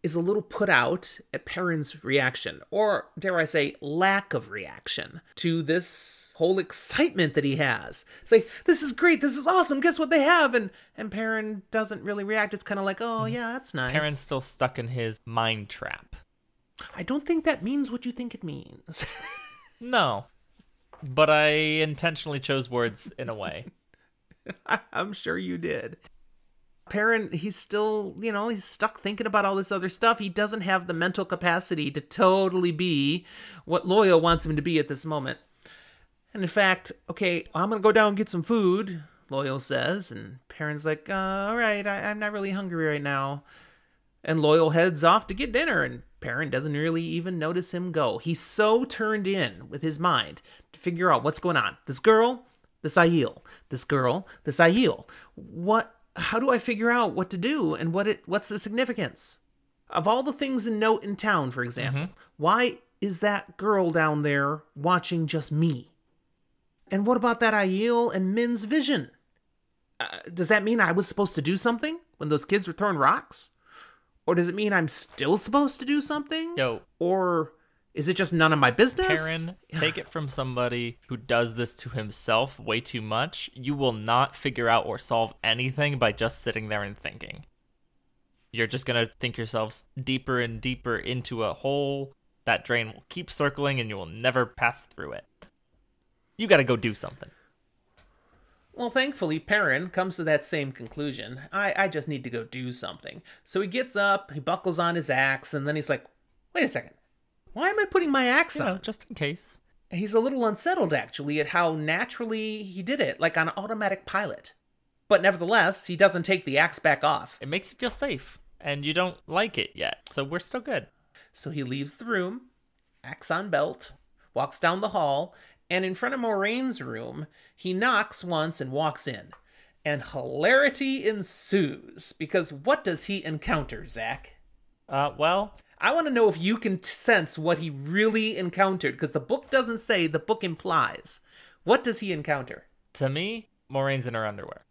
B: is a little put out at Perrin's reaction, or dare I say, lack of reaction, to this whole excitement that he has. It's like, this is great, this is awesome, guess what they have? And Perrin doesn't really react. It's kind of like, oh, yeah, that's nice.
A: Perrin's still stuck in his mind trap.
B: I don't think that means what you think it means.
A: No, but I intentionally chose words in a way.
B: I'm sure you did. Perrin, he's still, he's stuck thinking about all this other stuff. He doesn't have the mental capacity to totally be what Loyal wants him to be at this moment. And in fact, okay, I'm going to go down and get some food, Loyal says. And Perrin's like, all right, I'm not really hungry right now. And Loyal heads off to get dinner, and Perrin doesn't really even notice him go. He's so turned in with his mind to figure out what's going on. This girl, this Aiel. This girl, this Aiel. How do I figure out what to do and what's the significance? Of all the things in note in town, for example, why is that girl down there watching just me? And what about that Aiel and Min's vision? Does that mean I was supposed to do something when those kids were throwing rocks? Or does it mean I'm still supposed to do something? Or is it just none of my business?
A: Perrin, take it from somebody who does this to himself way too much. You will not figure out or solve anything by just sitting there and thinking. You're just going to think yourselves deeper and deeper into a hole. That drain will keep circling and you will never pass through it. You got to go do something.
B: Well, thankfully, Perrin comes to that same conclusion. I just need to go do something. So he gets up, he buckles on his axe, and then he's like, wait a second. Why am I putting my axe on?
A: Just in case.
B: He's a little unsettled, actually, at how naturally he did it, like on automatic pilot. But nevertheless, he doesn't take the axe back off.
A: It makes you feel safe, and you don't like it yet, so we're still good.
B: So he leaves the room, axe on belt, walks down the hall, And in front of Moraine's room, he knocks once and walks in. And hilarity ensues, because what does he encounter, Zach?
A: Well,
B: I want to know if you can sense what he really encountered, because the book doesn't say, the book implies. What does he encounter?
A: to me, Moraine's in her underwear.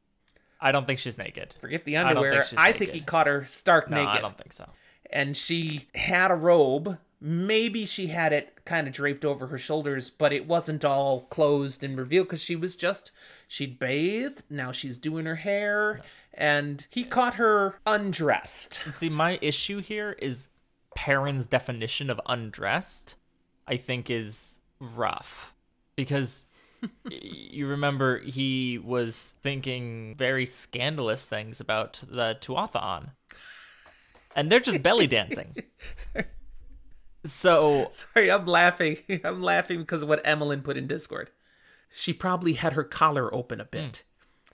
A: I don't think she's naked.
B: Forget the underwear. I think he caught her stark
A: No,
B: naked.
A: I don't think so.
B: And she had a robe. Maybe she had it kind of draped over her shoulders, but it wasn't all closed and revealed because she'd bathed. Now she's doing her hair. And he caught her undressed.
A: See, my issue here is Perrin's definition of undressed, I think, is rough. Because you remember he was thinking very scandalous things about the Tuatha. And they're just belly dancing. So...
B: Sorry, I'm laughing. I'm laughing because of what Emmeline put in Discord. She probably had her collar open a bit.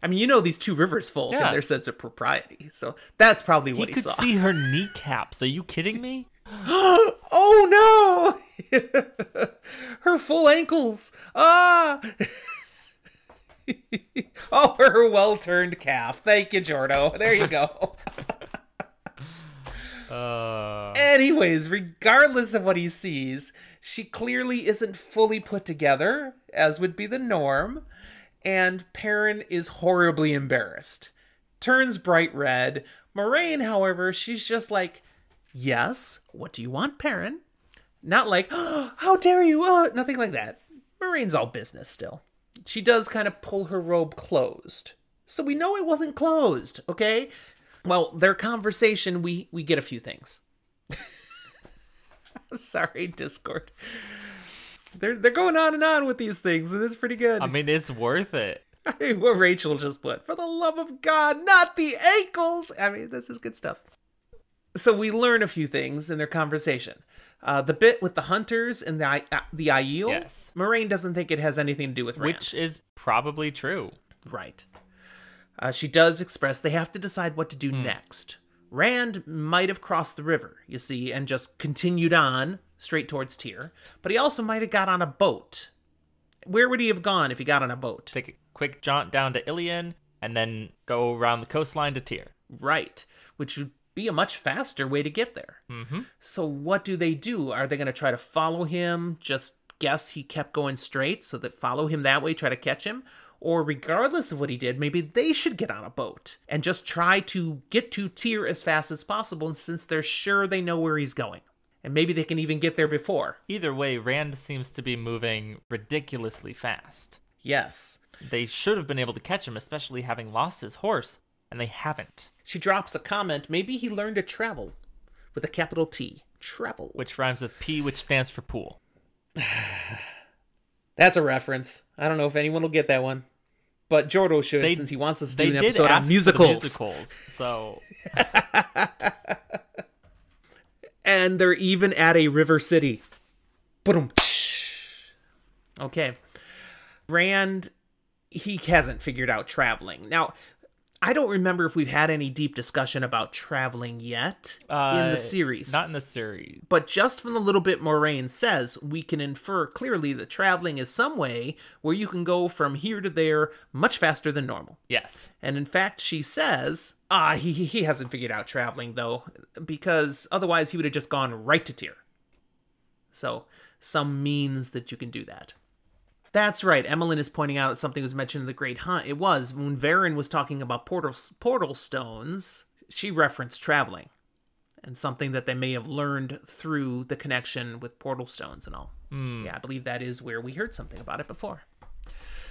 B: I mean, you know these Two Rivers folk and their sense of propriety. So that's probably what he saw.
A: He could see her kneecaps. Are you kidding me?
B: Oh, no! Her full ankles. Ah! Oh, her well-turned calf. Thank you, Jordo. There you go. Anyways, regardless of what he sees, she clearly isn't fully put together, as would be the norm, and Perrin is horribly embarrassed. Turns bright red. Moraine, however, she's just like, yes, what do you want, Perrin? Not like, oh, how dare you, nothing like that. Moraine's all business still. She does kind of pull her robe closed. So we know it wasn't closed, okay? Well, their conversation, we get a few things. I'm sorry, Discord. They're going on and on with these things, and it's pretty good.
A: I mean, it's worth it.
B: I mean, what Rachel just put, for the love of God, not the ankles! I mean, this is good stuff. So we learn a few things in their conversation. The bit with the hunters and the Aiel,
A: yes.
B: Moraine doesn't think it has anything to do with Rand.
A: Which is probably true.
B: Right. She does express they have to decide what to do next. Rand might have crossed the river, you see, and just continued on straight towards Tyr. But he also might have got on a boat. Where would he have gone if he got on a boat?
A: Take a quick jaunt down to Ilion, and then go around the coastline to Tyr.
B: Right. Which would be a much faster way to get there.
A: Mm-hmm.
B: So what do? Are they going to try to follow him? Just guess he kept going straight, so that follow him that way, try to catch him? Or regardless of what he did, maybe they should get on a boat and just try to get to Tyr as fast as possible, since they're sure they know where he's going. And maybe they can even get there before.
A: Either way, Rand seems to be moving ridiculously fast.
B: Yes.
A: They should have been able to catch him, especially having lost his horse, and they haven't.
B: She drops a comment, maybe he learned to travel, with a capital T. Travel.
A: Which rhymes with P, which stands for pool.
B: That's a reference. I don't know if anyone will get that one. But Jordo should, since he wants us to do an episode on musicals.
A: So...
B: And they're even at a river city. Boom. Okay. Rand, he hasn't figured out traveling. Now, I don't remember if we've had any deep discussion about traveling yet in the series.
A: Not in the series.
B: But just from the little bit Moraine says, we can infer clearly that traveling is some way where you can go from here to there much faster than normal.
A: Yes.
B: And in fact, she says, he hasn't figured out traveling, though, because otherwise he would have just gone right to Tyr. So, some means that you can do that. That's right. Emmeline is pointing out something was mentioned in the Great Hunt. It was when Perrin was talking about portal stones, she referenced traveling and something that they may have learned through the connection with portal stones and all. Yeah, I believe that is where we heard something about it before.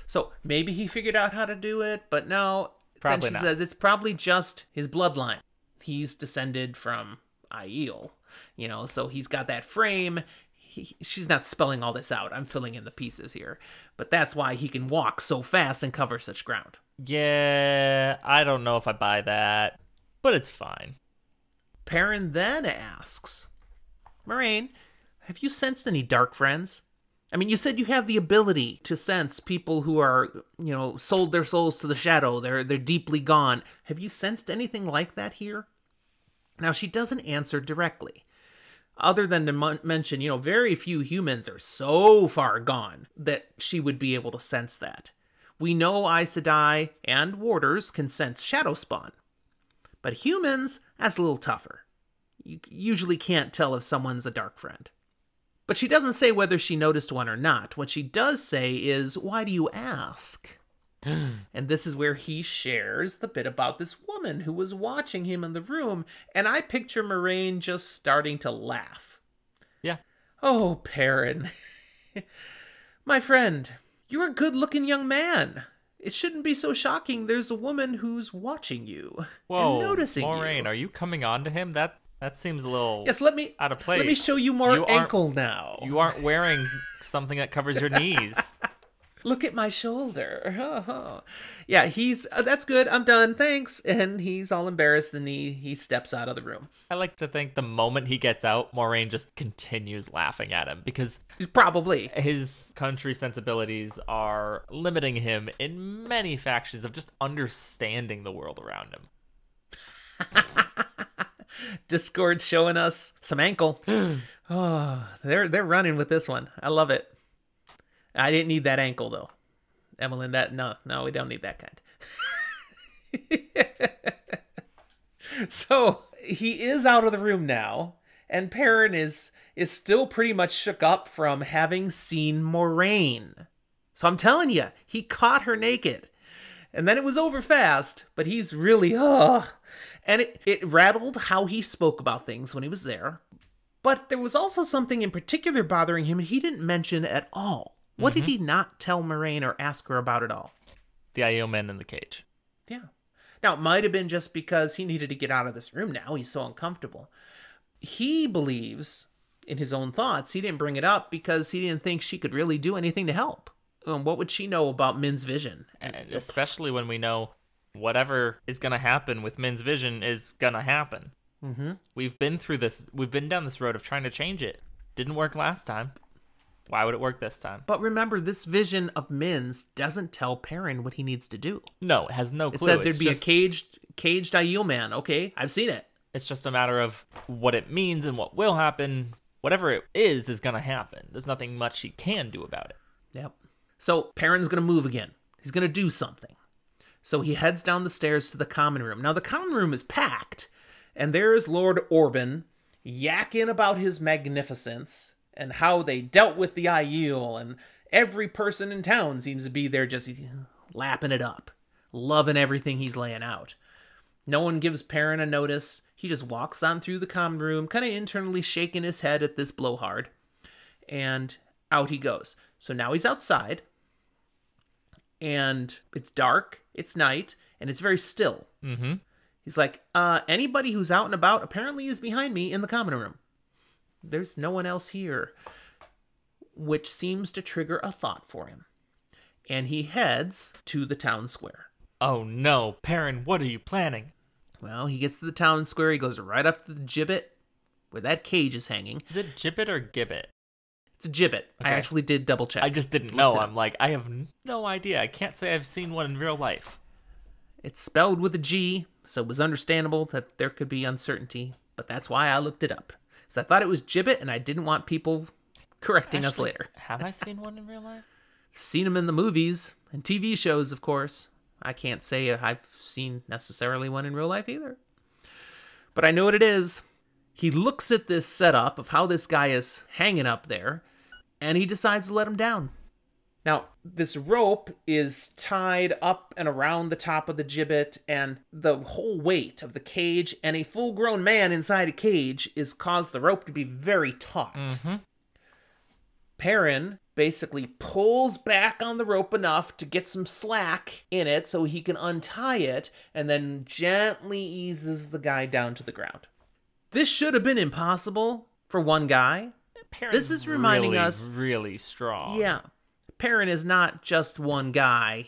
B: So maybe he figured out how to do it, but no.
A: Probably
B: then she
A: not.
B: says it's probably just his bloodline. He's descended from Aiel, so he's got that frame. She's not spelling all this out. I'm filling in the pieces here. But that's why he can walk so fast and cover such ground.
A: Yeah, I don't know if I buy that, but it's fine.
B: Perrin then asks, Moraine, have you sensed any dark friends? I mean, you said you have the ability to sense people who are, sold their souls to the shadow. They're deeply gone. Have you sensed anything like that here? Now, she doesn't answer directly. Other than to mention, very few humans are so far gone that she would be able to sense that. We know Aes Sedai and warders can sense shadow spawn. But humans, that's a little tougher. You usually can't tell if someone's a dark friend. But she doesn't say whether she noticed one or not. What she does say is, why do you ask? And this is where he shares the bit about this woman who was watching him in the room, and I picture Moraine just starting to laugh.
A: Yeah.
B: Oh, Perrin. My friend, you're a good-looking young man. It shouldn't be so shocking there's a woman who's watching you.
A: Whoa,
B: and noticing
A: Moraine,
B: you.
A: are you coming on to him? That seems a little out of place.
B: Let me show you more ankle now.
A: You aren't wearing something that covers your knees.
B: Look at my shoulder. Yeah, he's that's good. I'm done. Thanks. And he's all embarrassed and he steps out of the room.
A: I like to think the moment he gets out, Moraine just continues laughing at him because
B: probably
A: his country sensibilities are limiting him in many factions of just understanding the world around him.
B: Discord showing us some ankle. Oh, they're running with this one. I love it. I didn't need that ankle though, Emmeline. No, we don't need that kind. So he is out of the room now, and Perrin is still pretty much shook up from having seen Moraine. So I'm telling you, he caught her naked, and then it was over fast. But he's really and it rattled how he spoke about things when he was there. But there was also something in particular bothering him he didn't mention at all. What did he not tell Moraine or ask her about at all?
A: The Aiel men in the cage.
B: Yeah. Now, it might have been just because he needed to get out of this room now. He's so uncomfortable. He believes, in his own thoughts, he didn't bring it up because he didn't think she could really do anything to help. What would she know about Min's vision?
A: And especially when we know whatever is going to happen with Min's vision is going to happen.
B: Mm-hmm.
A: We've been through this. We've been down this road of trying to change it. Didn't work last time. Why would it work this time?
B: But remember, this vision of Min's doesn't tell Perrin what he needs to do.
A: No, it has no clue.
B: It said there'd be a caged Aiel man. Okay, I've seen it.
A: It's just a matter of what it means and what will happen. Whatever it is going to happen. There's nothing much he can do about it.
B: Yep. So Perrin's going to move again. He's going to do something. So he heads down the stairs to the common room. Now, the common room is packed, and there's Lord Orban yakking about his magnificence and how they dealt with the Aiel, and every person in town seems to be there just lapping it up, loving everything he's laying out. No one gives Perrin a notice. He just walks on through the common room, kind of internally shaking his head at this blowhard, and out he goes. So now he's outside, and it's dark, it's night, and it's very still.
A: Mm-hmm.
B: He's like, anybody who's out and about apparently is behind me in the common room. There's no one else here, which seems to trigger a thought for him. And he heads to the town square.
A: Oh no, Perrin, what are you planning?
B: Well, he gets to the town square, he goes right up to the gibbet where that cage is hanging.
A: Is it gibbet or gibbet?
B: It's a gibbet.
A: Okay.
B: I actually did double check.
A: I just didn't know. I'm like, I have no idea. I can't say I've seen one in real life.
B: It's spelled with a G, so it was understandable that there could be uncertainty, but that's why I looked it up. Because I thought it was gibbet, and I didn't want people correcting us later.
A: Have I seen one in real life?
B: Seen them in the movies and TV shows, of course. I can't say I've seen necessarily one in real life either. But I know what it is. He looks at this setup of how this guy is hanging up there, and he decides to let him down. Now, this rope is tied up and around the top of the gibbet, and the whole weight of the cage and a full-grown man inside a cage is caused the rope to be very taut.
A: Mm-hmm.
B: Perrin basically pulls back on the rope enough to get some slack in it so he can untie it, and then gently eases the guy down to the ground. This should have been impossible for one guy.
A: Perrin's
B: this is reminding us
A: really strong.
B: Yeah. Perrin is not just one guy.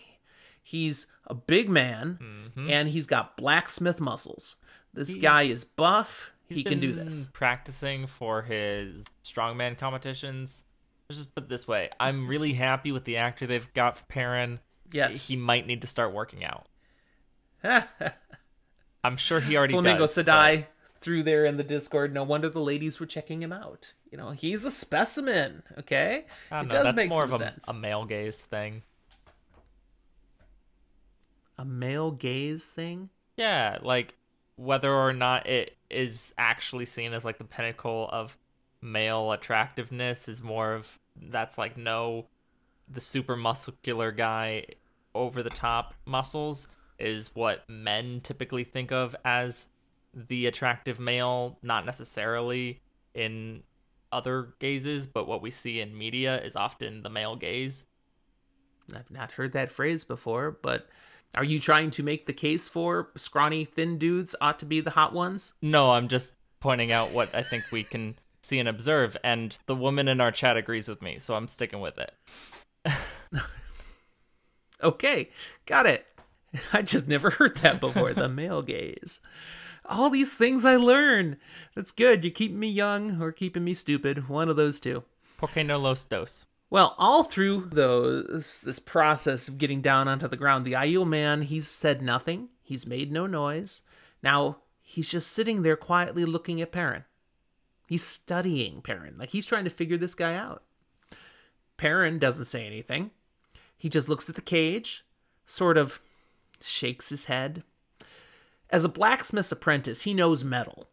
B: He's a big man, and he's got blacksmith muscles. This guy is buff. He can do this.
A: Practicing for his strongman competitions. Let's just put it this way. I'm really happy with the actor they've got for Perrin.
B: Yes.
A: He might need to start working out. I'm sure he already
B: Flamingo
A: does.
B: Sedai through there in the Discord. No wonder the ladies were checking him out. You know, he's a specimen, okay?
A: I don't
B: It
A: know.
B: does
A: That's
B: make
A: more
B: some
A: of
B: sense.
A: a male gaze thing.
B: A male gaze thing?
A: Yeah, like whether or not it is actually seen as like the pinnacle of male attractiveness is more of that's like no, the super muscular guy over the top muscles is what men typically think of as the attractive male, not necessarily in other gazes, but what we see in media is often the male gaze.
B: I've not heard that phrase before, but are you trying to make the case for scrawny, thin dudes ought to be the hot ones?
A: No, I'm just pointing out what I think we can see and observe, and the woman in our chat agrees with me, so I'm sticking with it.
B: Okay, got it. I just never heard that before, the male gaze. All these things I learn. That's good. You're keeping me young or keeping me stupid. One of those two.
A: Porque no los dos.
B: Well, all through this process of getting down onto the ground, the Aiel man, he's said nothing. He's made no noise. Now, he's just sitting there quietly looking at Perrin. He's studying Perrin. Like, he's trying to figure this guy out. Perrin doesn't say anything. He just looks at the cage, sort of shakes his head. As a blacksmith's apprentice, he knows metal.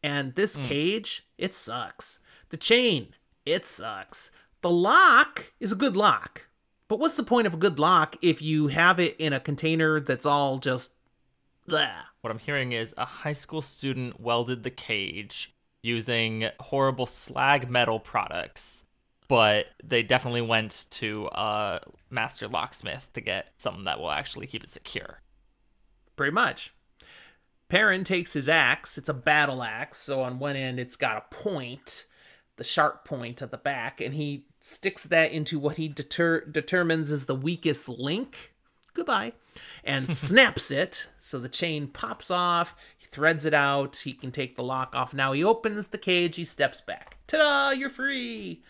B: And this cage, it sucks. The chain, it sucks. The lock is a good lock. But what's the point of a good lock if you have it in a container that's all just blah?
A: What I'm hearing is a high school student welded the cage using horrible slag metal products, but they definitely went to a master locksmith to get something that will actually keep it secure.
B: Pretty much. Perrin takes his axe. It's a battle axe, so on one end it's got a point, the sharp point at the back, and he sticks that into what he determines is the weakest link. Goodbye. And snaps it, so the chain pops off. He threads it out. He can take the lock off. Now he opens the cage. He steps back. Ta-da! You're free.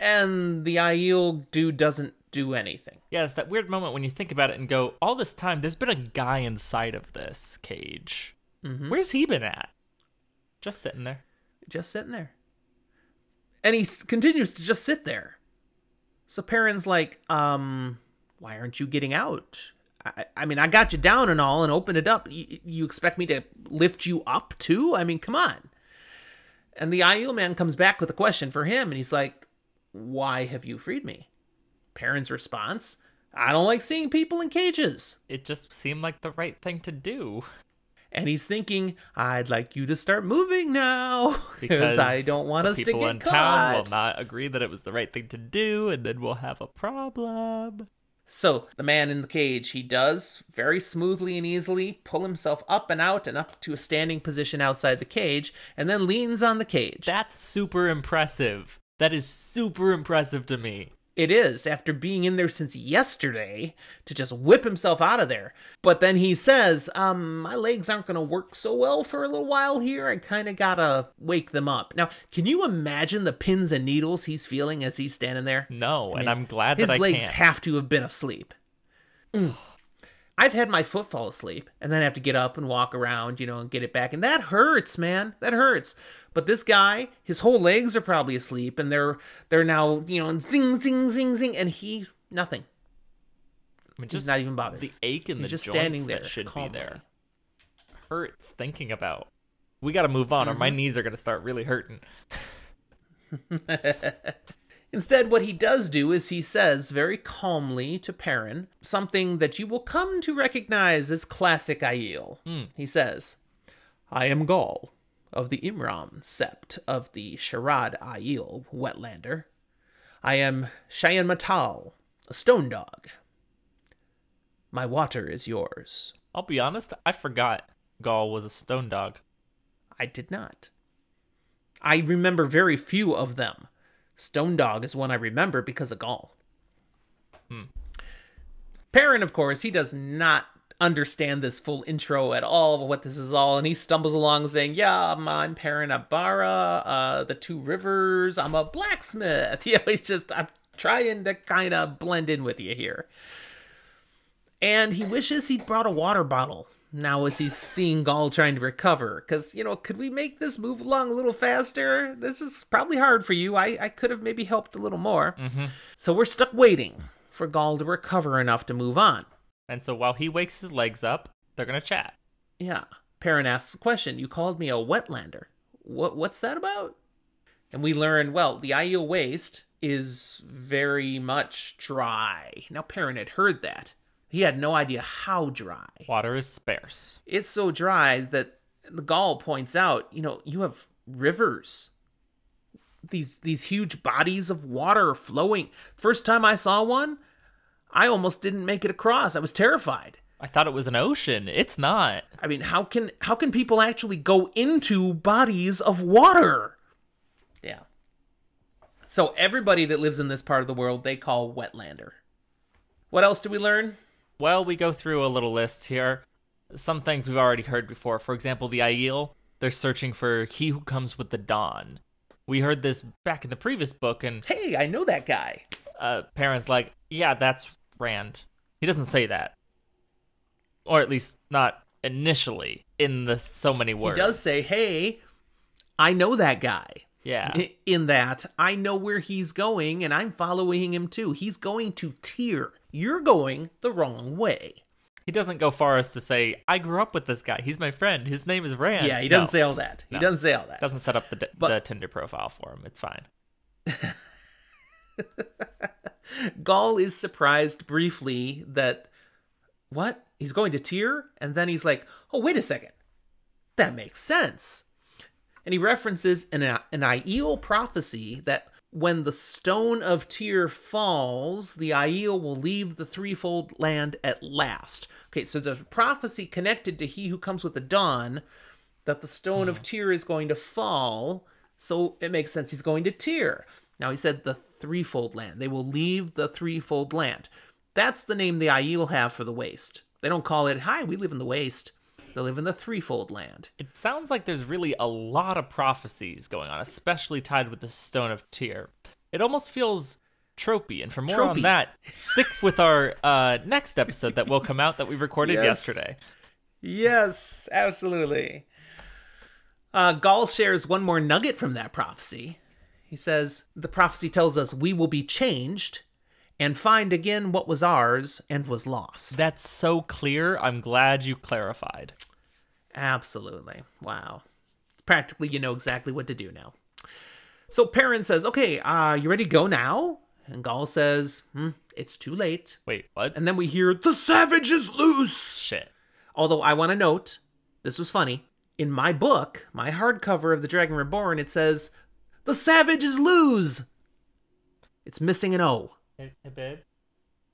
B: And the Aiel dude doesn't do anything.
A: Yeah, it's that weird moment when you think about it and go, all this time, there's been a guy inside of this cage. Mm-hmm. Where's he been at? Just sitting there.
B: Just sitting there. And he continues to just sit there. So Perrin's like, why aren't you getting out? I mean, I got you down and all and opened it up. You expect me to lift you up too? I mean, come on. And the Aiel man comes back with a question for him, and he's like, why have you freed me? Perrin's response, I don't like seeing people in cages.
A: It just seemed like the right thing to do.
B: And he's thinking, I'd like you to start moving now,
A: because
B: I don't want us to
A: people
B: get
A: in
B: caught.
A: town will not agree that it was the right thing to do, and then we'll have a problem.
B: So the man in the cage, he does very smoothly and easily pull himself up and out and up to a standing position outside the cage, and then leans on the cage.
A: That's super impressive. That is super impressive to me.
B: It is, after being in there since yesterday, to just whip himself out of there. But then he says, my legs aren't going to work so well for a little while here. I kind of got to wake them up. Now, can you imagine the pins and needles he's feeling as he's standing there?
A: No, and I'm glad that I
B: can't. His legs
A: can't.
B: have to have been asleep. I've had my foot fall asleep and then have to get up and walk around, and get it back. And that hurts, man. That hurts. But this guy, his whole legs are probably asleep and they're now, zing, zing, zing, zing. And he, nothing.
A: I mean,
B: He's not even bothered.
A: The ache in
B: He's
A: the
B: just
A: joints
B: standing there,
A: that should
B: calmly.
A: be there. Hurts thinking about. We got to move on or my knees are going to start really hurting.
B: Instead, what he does do is he says very calmly to Perrin something that you will come to recognize as classic Aiel. He says, I am Gaul, of the Imram sept of the Sharad Aiel, Wetlander. I am Cheyenne Matal, a stone dog. My water is yours.
A: I'll be honest, I forgot Gaul was a stone dog.
B: I did not. I remember very few of them. Stone Dog is one I remember because of Gaul. Perrin, of course, he does not understand this full intro at all, what this is all, and he stumbles along saying, yeah, I'm Perrin Abara, the Two Rivers, I'm a blacksmith. I'm trying to kind of blend in with you here. And he wishes he'd brought a water bottle. now as he's seeing Gaul trying to recover. Because, could we make this move along a little faster? This is probably hard for you. I could have maybe helped a little more.
A: Mm-hmm.
B: So we're stuck waiting for Gaul to recover enough to move on.
A: And so while he wakes his legs up, they're going to chat.
B: Yeah. Perrin asks a question. You called me a wetlander. What's that about? And we learn, well, the Aiel Waste is very much dry. Now, Perrin had heard that. He had no idea how dry.
A: Water is sparse.
B: It's so dry that the Gaul points out, you have rivers. These huge bodies of water flowing. First time I saw one, I almost didn't make it across. I was terrified.
A: I thought it was an ocean. It's not.
B: I mean, how can people actually go into bodies of water? Yeah. So everybody that lives in this part of the world, they call wetlander. What else do we learn?
A: Well, we go through a little list here. Some things we've already heard before. For example, the Aiel, they're searching for he who comes with the dawn. We heard this back in the previous book, and
B: hey, I know that guy.
A: Perrin's like, yeah, that's Rand. He doesn't say that. Or at least not initially in the so many words.
B: He does say, hey, I know that guy.
A: Yeah.
B: In that, I know where he's going, and I'm following him too. He's going to Tyr. You're going the wrong way.
A: He doesn't go far as to say, I grew up with this guy. He's my friend. His name is Rand.
B: Yeah, he doesn't say all that. He doesn't say all that.
A: Doesn't set up the Tinder profile for him. It's fine.
B: Gaul is surprised briefly that, what? He's going to Tyr? And then he's like, oh, wait a second. That makes sense. And he references an Aiel prophecy that when the stone of Tyr falls, the Aiel will leave the threefold land at last. Okay, so there's a prophecy connected to he who comes with the dawn that the stone of Tyr is going to fall, so it makes sense he's going to Tyr. Now he said the threefold land. They will leave the threefold land. That's the name the Aiel have for the waste. They don't call it, hi, we live in the waste. They live in the threefold land.
A: It sounds like there's really a lot of prophecies going on, especially tied with the Stone of Tyr. It almost feels tropey, and for more on that, stick with our next episode that will come out that we recorded yesterday.
B: Yes, absolutely. Gaul shares one more nugget from that prophecy. He says, the prophecy tells us we will be changed and find again what was ours and was lost.
A: That's so clear. I'm glad you clarified.
B: Absolutely. Wow. Practically, you know exactly what to do now. So Perrin says, okay, you ready to go now? And Gaul says, it's too late.
A: Wait, what?
B: And then we hear, the savage is loose.
A: Shit.
B: Although I want to note, this was funny. In my book, my hardcover of The Dragon Reborn, it says, the savage is loose. It's missing an O.
A: Hey, babe,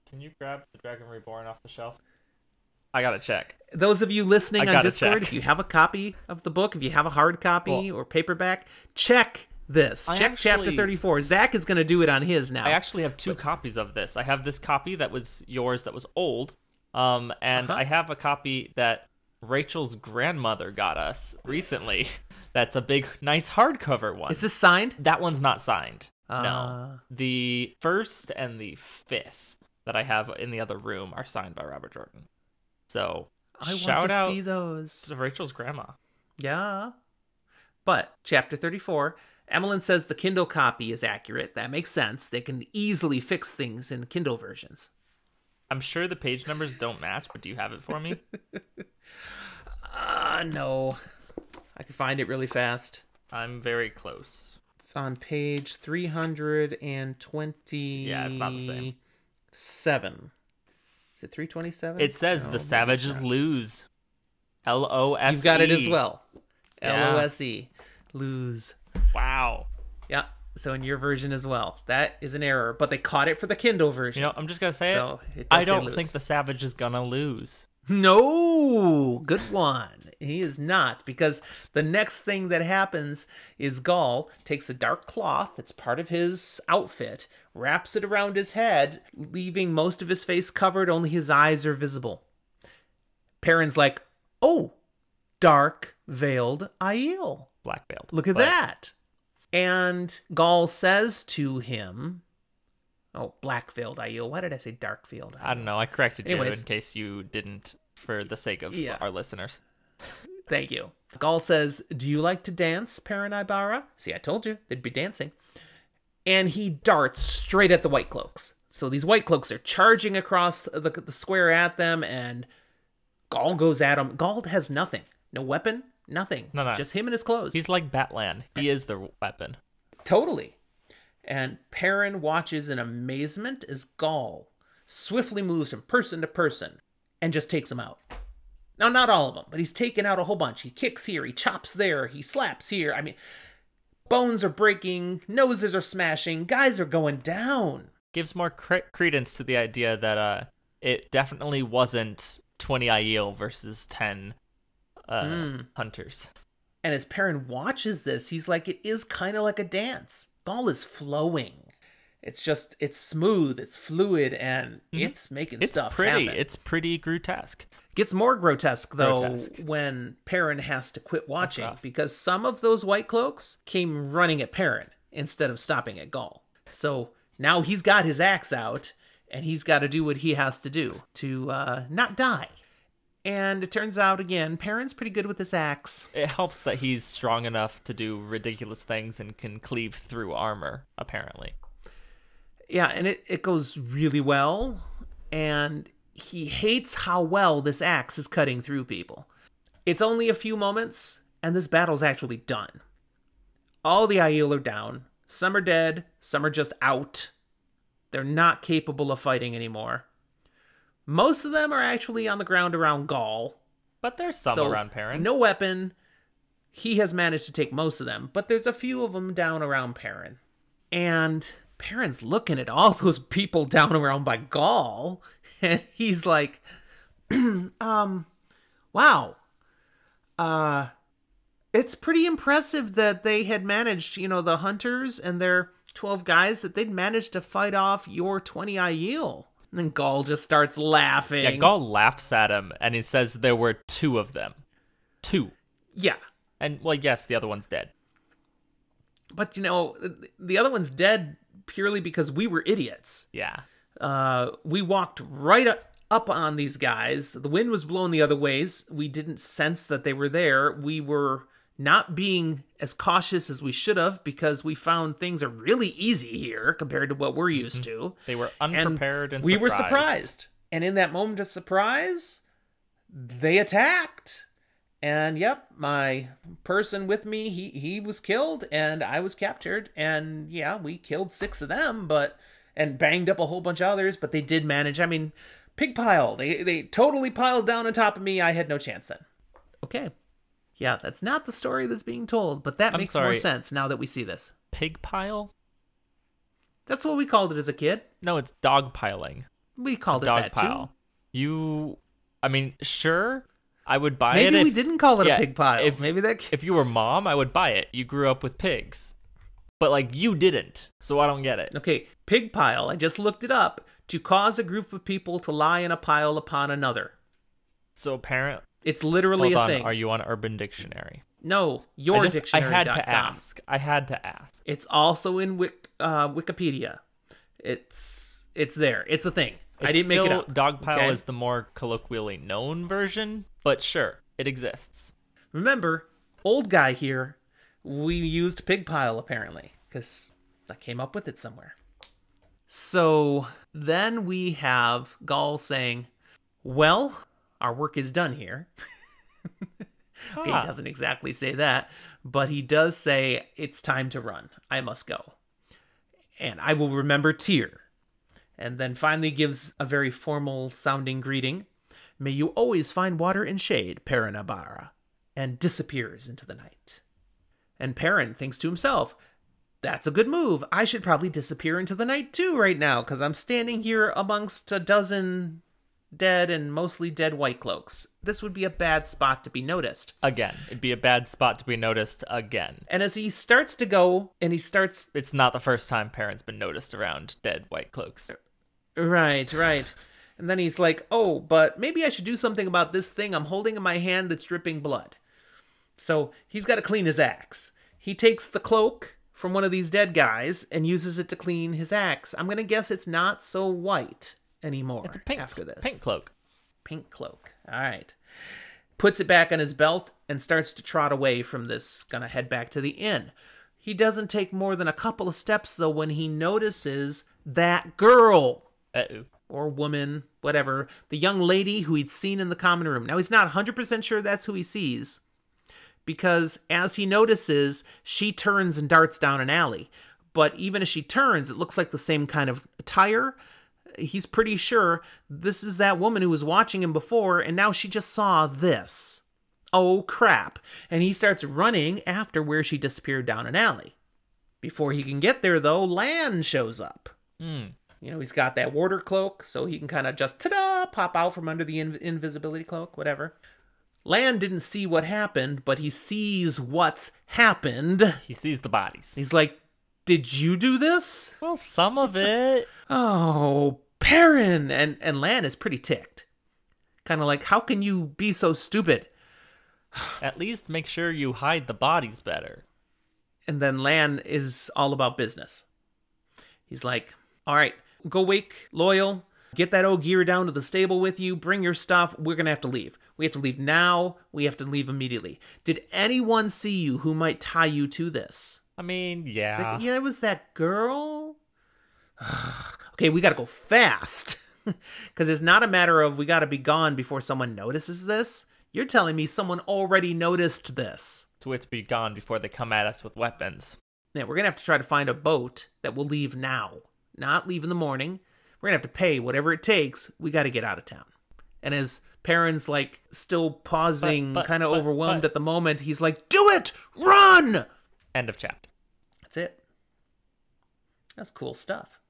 A: can you grab The Dragon Reborn off the shelf? I gotta check.
B: Those of you listening on Discord,
A: check.
B: If you have a copy of the book, if you have a hard copy or paperback, check this. Check chapter 34. Zach is going to do it on his now.
A: I actually have two copies of this. I have this copy that was yours that was old, and I have a copy that Rachel's grandmother got us recently. That's a big, nice hardcover one.
B: Is this signed?
A: That one's not signed. No. The first and the fifth that I have in the other room are signed by Robert Jordan. So,
B: shout out see those.
A: To Rachel's grandma.
B: Yeah. But, chapter 34, Emmeline says the Kindle copy is accurate. That makes sense. They can easily fix things in Kindle versions.
A: I'm sure the page numbers don't match, but do you have it for me?
B: No. I can find it really fast.
A: I'm very close.
B: It's on page 320.
A: Yeah, it's not the same.
B: 7. Is it 327?
A: It says the savages lose. L-O-S-E.
B: You've got it as well.
A: Yeah.
B: L-O-S-E. Lose.
A: Wow.
B: Yeah. So in your version as well. That is an error. But they caught it for the Kindle version.
A: You know, I'm just going to say
B: it
A: I don't think the savage is going to lose.
B: No! Good one. He is not. Because the next thing that happens is Gaul takes a dark cloth that's part of his outfit, wraps it around his head, leaving most of his face covered, only his eyes are visible. Perrin's like, oh, dark veiled Aiel.
A: Black veiled.
B: Look at that. And Gaul says to him, oh, black veiled Aiel. Why did I say dark veiled Aiel?
A: I don't know. I corrected you
B: Anyways.
A: in case you didn't for the sake of
B: Yeah.
A: our listeners.
B: Thank you. Gaul says, "Do you like to dance, Perrin Ibarra?" See, I told you they'd be dancing. And he darts straight at the White Cloaks. So these White Cloaks are charging across the square at them, and Gaul goes at him. Gaul has nothing. No weapon, nothing.
A: No.
B: It's just him and his clothes.
A: He's like Batlan. He is the weapon.
B: Totally. And Perrin watches in amazement as Gaul swiftly moves from person to person and just takes them out. Now, not all of them, but he's taken out a whole bunch. He kicks here, he chops there, he slaps here. I mean, bones are breaking, noses are smashing, guys are going down.
A: Gives more credence to the idea that it definitely wasn't 20 Aiel versus 10 hunters.
B: And as Perrin watches this, he's like, it is kind of like a dance. Gaul is flowing. It's smooth, it's fluid, and it's making stuff
A: pretty.
B: happen.
A: It's pretty grotesque.
B: Gets more grotesque, though, when Perrin has to quit watching, because some of those White Cloaks came running at Perrin instead of stopping at Gaul. So now he's got his axe out, and he's got to do what he has to do to not die. And it turns out, again, Perrin's pretty good with this axe.
A: It helps that he's strong enough to do ridiculous things and can cleave through armor, apparently.
B: Yeah, and it goes really well, and he hates how well this axe is cutting through people. It's only a few moments, and this battle's actually done. All the Aiel are down. Some are dead, some are just out. They're not capable of fighting anymore. Most of them are actually on the ground around Gaul.
A: But there's some around Perrin.
B: No weapon. He has managed to take most of them, but there's a few of them down around Perrin. And Perrin's looking at all those people down around by Gaul, and he's like, wow. It's pretty impressive that they had managed, the hunters and their 12 guys, that they'd managed to fight off your 20 Aiel. And then Gaul just starts laughing.
A: Yeah, Gaul laughs at him, and he says there were 2 of them. 2.
B: Yeah.
A: And, well, yes, the other one's dead.
B: But, the other one's dead purely because we were idiots.
A: Yeah.
B: We walked right up on these guys. The wind was blowing the other ways. We didn't sense that they were there. We were not being as cautious as we should have because we found things are really easy here compared to what we're used to.
A: They were unprepared and
B: we were surprised. And in that moment of surprise, they attacked. And yep, my person with me, he was killed and I was captured. And yeah, we killed 6 of them, and banged up a whole bunch of others, but they did manage. I mean, pig pile. They totally piled down on top of me. I had no chance then. Okay. Yeah, that's not the story that's being told, but that makes more sense now that we see this.
A: Pig pile?
B: That's what we called it as a kid.
A: No, it's dog piling.
B: We called it
A: dog
B: that
A: pile.
B: Too.
A: Sure, I would buy
B: Maybe
A: it.
B: Maybe we didn't call it a pig pile.
A: If you were Mom, I would buy it. You grew up with pigs. But, you didn't, so I don't get it.
B: Okay, pig pile. I just looked it up. To cause a group of people to lie in a pile upon another.
A: So apparently...
B: It's literally a thing.
A: Are you on Urban Dictionary?
B: No, yourdictionary.com.
A: I had to ask.
B: It's also in Wikipedia. It's there. It's a thing. I didn't make it up.
A: Dogpile is the more colloquially known version, but sure, it exists.
B: Remember, old guy here, we used pig pile apparently, because I came up with it somewhere. So then we have Gaul saying, well, our work is done here. Okay, he doesn't exactly say that, but he does say, it's time to run. I must go. And I will remember Tyr. And then finally gives a very formal sounding greeting. May you always find water and shade, Perrin Ibarra. And disappears into the night. And Perrin thinks to himself, that's a good move. I should probably disappear into the night too right now, because I'm standing here amongst a dozen dead and mostly dead White Cloaks. This would be a bad spot to be noticed.
A: Again. It'd be a bad spot to be noticed again.
B: And as he starts to go, and he starts...
A: It's not the first time Perrin's been noticed around dead White Cloaks.
B: Right. And then he's like, oh, but maybe I should do something about this thing I'm holding in my hand that's dripping blood. So he's got to clean his axe. He takes the cloak from one of these dead guys and uses it to clean his axe. I'm going to guess it's not so white anymore
A: it's a pink,
B: after this.
A: Pink cloak.
B: Pink cloak. All right. Puts it back on his belt and starts to trot away from this, gonna head back to the inn. He doesn't take more than a couple of steps, though, when he notices that girl.
A: Uh-oh.
B: Or woman, whatever, the young lady who he'd seen in the common room. Now, he's not 100% sure that's who he sees, because as he notices, she turns and darts down an alley. But even as she turns, it looks like the same kind of attire. He's pretty sure this is that woman who was watching him before, and now she just saw this. Oh, crap. And he starts running after where she disappeared down an alley. Before he can get there, though, Lan shows up. You know, he's got that water cloak, so he can kind of just, ta-da, pop out from under the invisibility cloak, whatever. Lan didn't see what happened, but he sees what's happened.
A: He sees the bodies.
B: He's like, did you do this?
A: Well, some of it.
B: Oh, Perrin! And Lan is pretty ticked. Kind of like, how can you be so stupid?
A: At least make sure you hide the bodies better.
B: And then Lan is all about business. He's like, all right, go wake Loyal, get that old gear down to the stable with you, bring your stuff, we're going to have to leave. We have to leave now, we have to leave immediately. Did anyone see you who might tie you to this?
A: I mean, yeah.
B: Like, yeah, it was that girl. Okay, we got to go fast. Because it's not a matter of we got to be gone before someone notices this. You're telling me someone already noticed this.
A: So we have to be gone before they come at us with weapons.
B: Yeah, we're going to have to try to find a boat that will leave now. Not leave in the morning. We're going to have to pay whatever it takes. We got to get out of town. And as Perrin's like still pausing, kind of overwhelmed at the moment, he's like, do it! Run!
A: End of chapter.
B: That's it. That's cool stuff.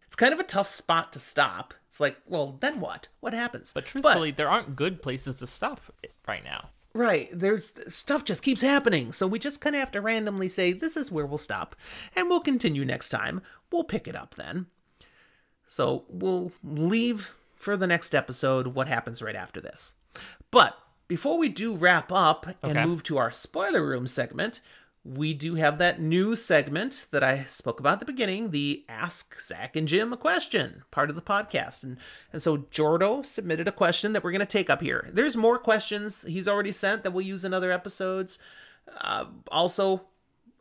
B: It's kind of a tough spot to stop. It's like, well, then what? What happens?
A: But truthfully, there aren't good places to stop right now.
B: Right. There's stuff just keeps happening. So we just kind of have to randomly say, this is where we'll stop. And we'll continue next time. We'll pick it up then. So we'll leave for the next episode what happens right after this. But before we do wrap up and move to our spoiler room segment, we do have that new segment that I spoke about at the beginning, the Ask Zach and Jim a Question, part of the podcast. And so Jordo submitted a question that we're going to take up here. There's more questions he's already sent that we'll use in other episodes. Also,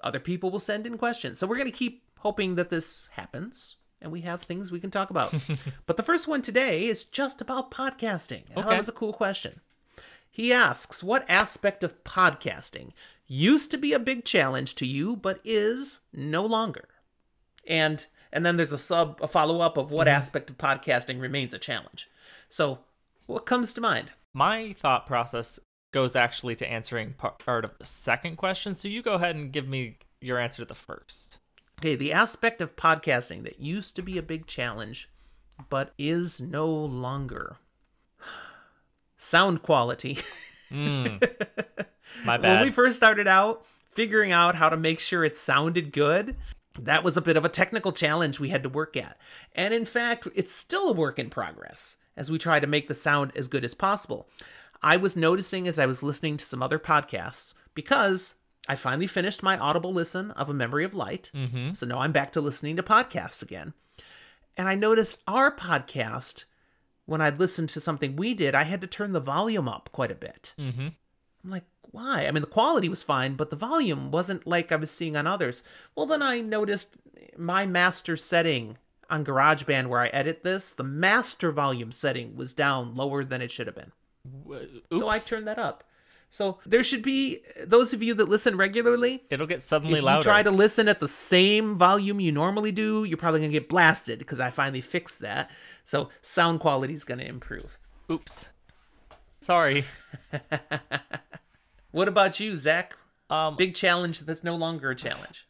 B: other people will send in questions. So we're going to keep hoping that this happens and we have things we can talk about. But the first one today is just about podcasting. Okay. That was a cool question. He asks, what aspect of podcasting used to be a big challenge to you, but is no longer? And then there's a follow-up of what aspect of podcasting remains a challenge. So what comes to mind?
A: My thought process goes actually to answering part of the second question. So you go ahead and give me your answer to the first.
B: Okay, the aspect of podcasting that used to be a big challenge, but is no longer. Sound quality.
A: My bad.
B: When we first started out, figuring out how to make sure it sounded good, that was a bit of a technical challenge we had to work at. And in fact, it's still a work in progress as we try to make the sound as good as possible. I was noticing as I was listening to some other podcasts, because I finally finished my Audible listen of A Memory of Light. So now I'm back to listening to podcasts again. And I noticed our podcast, when I'd listened to something we did, I had to turn the volume up quite a bit. I'm like, why? I mean, the quality was fine, but the volume wasn't like I was seeing on others. Well, then I noticed my master setting on GarageBand where I edit this, the master volume setting was down lower than it should have been.
A: Oops.
B: So I turned that up. So there should be, those of you that listen regularly,
A: it'll get suddenly
B: louder. If you
A: louder.
B: try to listen at the same volume you normally do, you're probably going to get blasted because I finally fixed that. So sound quality is going to improve.
A: Oops. Sorry.
B: What about you, Zach? Big challenge that's no longer a challenge.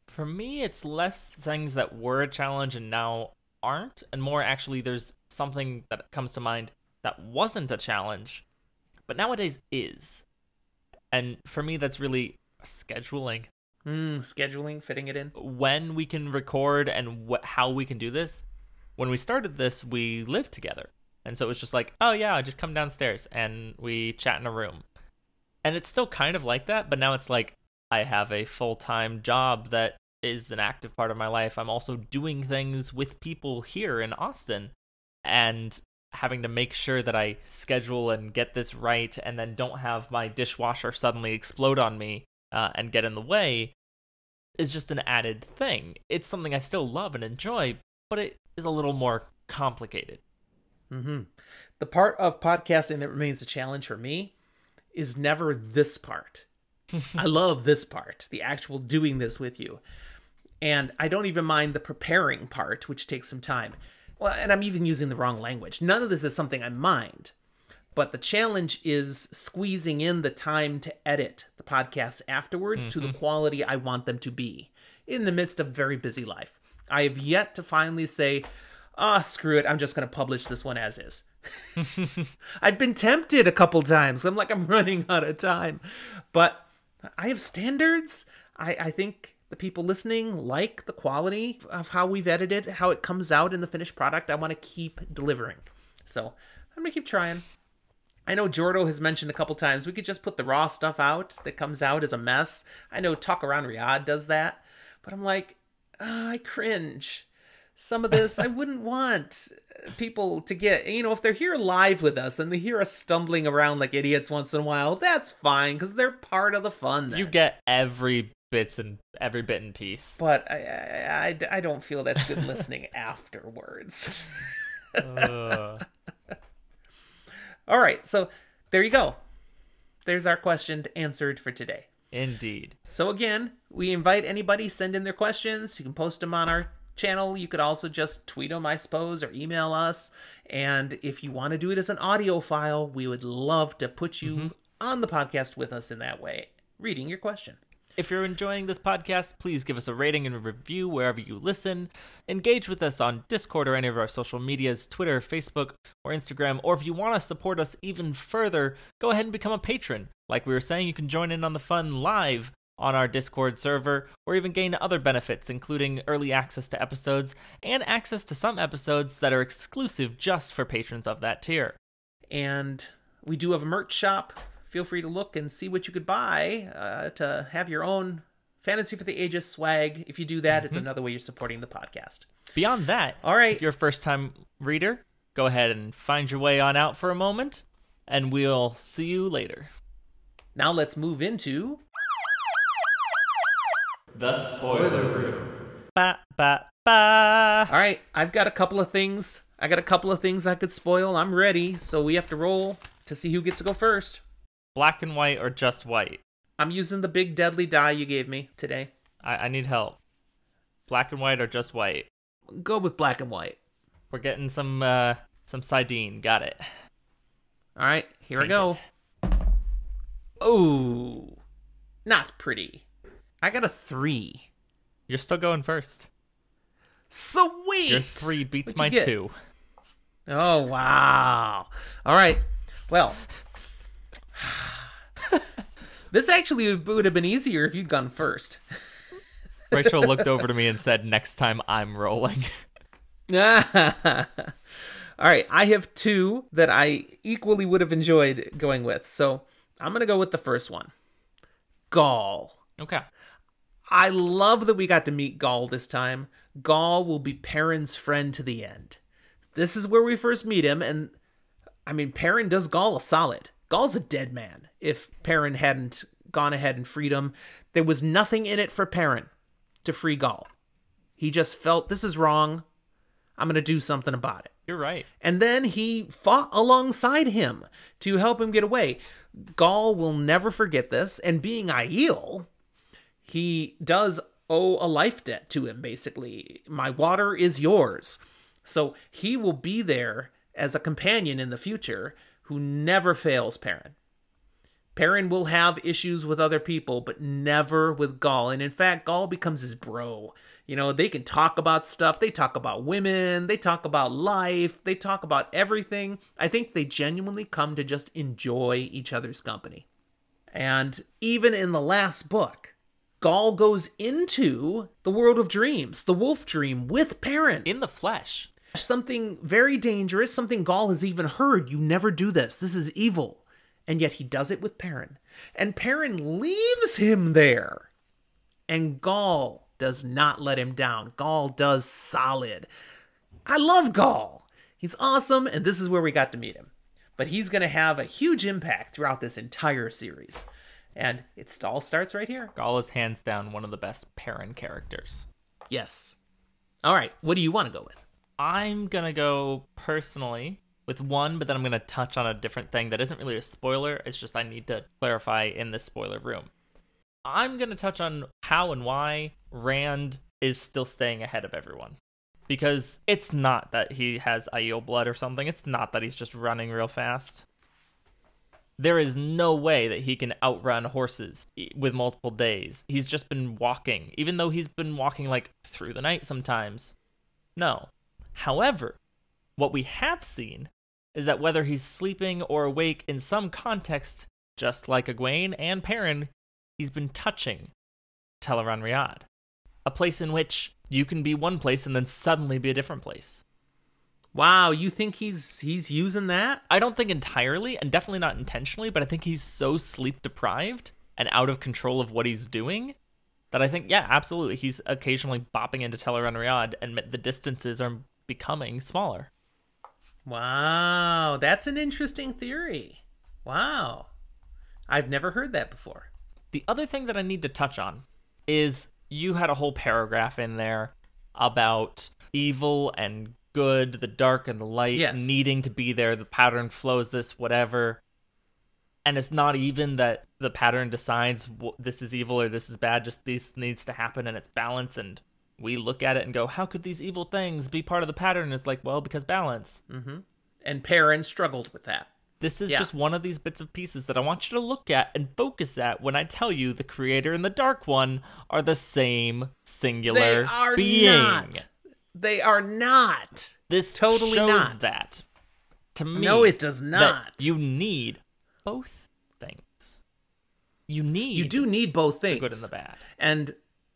A: For me, it's less things that were a challenge and now aren't, and more actually there's something that comes to mind that wasn't a challenge, but nowadays is. And for me, that's really scheduling.
B: Scheduling, fitting it in.
A: When we can record and how we can do this. When we started this, we lived together. And so it was just like, oh yeah, just come downstairs and we chat in a room. And it's still kind of like that, but now it's like I have a full-time job that is an active part of my life. I'm also doing things with people here in Austin. And having to make sure that I schedule and get this right, and then don't have my dishwasher suddenly explode on me and get in the way, is just an added thing. It's something I still love and enjoy, but it is a little more complicated.
B: Mm-hmm. The part of podcasting that remains a challenge for me is never this part. I love this part, the actual doing this with you. And I don't even mind the preparing part, which takes some time. Well, and I'm even using the wrong language. None of this is something I mind. But the challenge is squeezing in the time to edit the podcasts afterwards to the quality I want them to be in the midst of very busy life. I have yet to finally say, screw it, I'm just going to publish this one as is. I've been tempted a couple times. I'm like, I'm running out of time. But I have standards. I think the people listening like the quality of how we've edited, how it comes out in the finished product. I want to keep delivering. So I'm going to keep trying. I know Jordo has mentioned a couple times we could just put the raw stuff out that comes out as a mess. I know Talk Around Riyadh does that. But I'm like, I cringe. Some of this I wouldn't want people to get, if they're here live with us and they hear us stumbling around like idiots once in a while, that's fine because they're part of the fun then.
A: You get every bit and piece.
B: But I don't feel that's good listening afterwards. All right, so there you go. There's our question answered for today.
A: Indeed.
B: So again, we invite anybody send in their questions. You can post them on our channel. You could also just tweet them, I suppose, or email us. And if you want to do it as an audio file, we would love to put you on the podcast with us in that way, reading your question.
A: If you're enjoying this podcast, please give us a rating and a review wherever you listen. Engage with us on Discord or any of our social medias, Twitter, Facebook, or Instagram. Or if you want to support us even further, go ahead and become a patron. Like we were saying, you can join in on the fun live on our Discord server, or even gain other benefits, including early access to episodes, and access to some episodes that are exclusive just for patrons of that tier.
B: And we do have a merch shop. Feel free to look and see what you could buy to have your own Fantasy for the Ages swag. If you do that, it's another way you're supporting the podcast.
A: Beyond that,
B: all right,
A: if you're a first-time reader, go ahead and find your way on out for a moment, and we'll see you later.
B: Now let's move into
A: the spoiler room. Ba, ba, ba.
B: All right, I've got a couple of things. I could spoil. I'm ready, so we have to roll to see who gets to go first.
A: Black and white or just white?
B: I'm using the big deadly die you gave me today.
A: I need help. Black and white or just white?
B: Go with black and white.
A: We're getting some sardine. Got it.
B: All right, here I go. Oh, not pretty. I got a 3.
A: You're still going first.
B: Sweet!
A: Your 3 beats my 2.
B: Oh, wow. All right. Well, this actually would have been easier if you'd gone first.
A: Rachel looked over to me and said, next time I'm rolling.
B: All right. I have 2 that I equally would have enjoyed going with. So I'm going to go with the first one. Gaul.
A: Okay.
B: I love that we got to meet Gaul this time. Gaul will be Perrin's friend to the end. This is where we first meet him, and I mean, Perrin does Gaul a solid. Gaul's a dead man if Perrin hadn't gone ahead and freed him. There was nothing in it for Perrin to free Gaul. He just felt, this is wrong. I'm going to do something about it.
A: You're right.
B: And then he fought alongside him to help him get away. Gaul will never forget this, and being Aiel, he does owe a life debt to him, basically. My water is yours. So he will be there as a companion in the future who never fails Perrin. Perrin will have issues with other people, but never with Gaul. And in fact, Gaul becomes his bro. They can talk about stuff. They talk about women. They talk about life. They talk about everything. I think they genuinely come to just enjoy each other's company. And even in the last book, Gaul goes into the world of dreams, the wolf dream, with Perrin.
A: In the flesh.
B: Something very dangerous, something Gaul has even heard. You never do this. This is evil. And yet he does it with Perrin. And Perrin leaves him there. And Gaul does not let him down. Gaul does solid. I love Gaul. He's awesome, and this is where we got to meet him. But he's going to have a huge impact throughout this entire series. And it all starts right here.
A: Gaul is hands down one of the best Perrin characters.
B: Yes. All right, what do you want to go with?
A: I'm going to go personally with one, but then I'm going to touch on a different thing that isn't really a spoiler. It's just I need to clarify in this spoiler room. I'm going to touch on how and why Rand is still staying ahead of everyone. Because it's not that he has Aiel blood or something. It's not that he's just running real fast. There is no way that he can outrun horses with multiple days. He's just been walking, even though he's been walking like through the night sometimes. No. However, what we have seen is that whether he's sleeping or awake in some context, just like Egwene and Perrin, he's been touching Tel'aran'rhiod, a place in which you can be one place and then suddenly be a different place.
B: Wow, you think he's using that?
A: I don't think entirely, and definitely not intentionally, but I think he's so sleep deprived and out of control of what he's doing that I think, yeah, absolutely, he's occasionally bopping into Tel'aran'rhiod, and the distances are becoming smaller.
B: Wow, that's an interesting theory. Wow. I've never heard that before.
A: The other thing that I need to touch on is you had a whole paragraph in there about evil and good, the dark and the light,
B: yes,
A: needing to be there, the pattern flows this, whatever. And it's not even that the pattern decides this is evil or this is bad, just this needs to happen and it's balance. And we look at it and go, how could these evil things be part of the pattern? And it's like, well, because balance.
B: Mm-hmm. And Perrin struggled with that.
A: This is just one of these bits of pieces that I want you to look at and focus at when I tell you the Creator and the Dark One are the same singular being.
B: Not. They are not.
A: This
B: totally
A: shows
B: not.
A: That to me.
B: No, it does not.
A: You need both things. You
B: do need both things,
A: the good and the bad.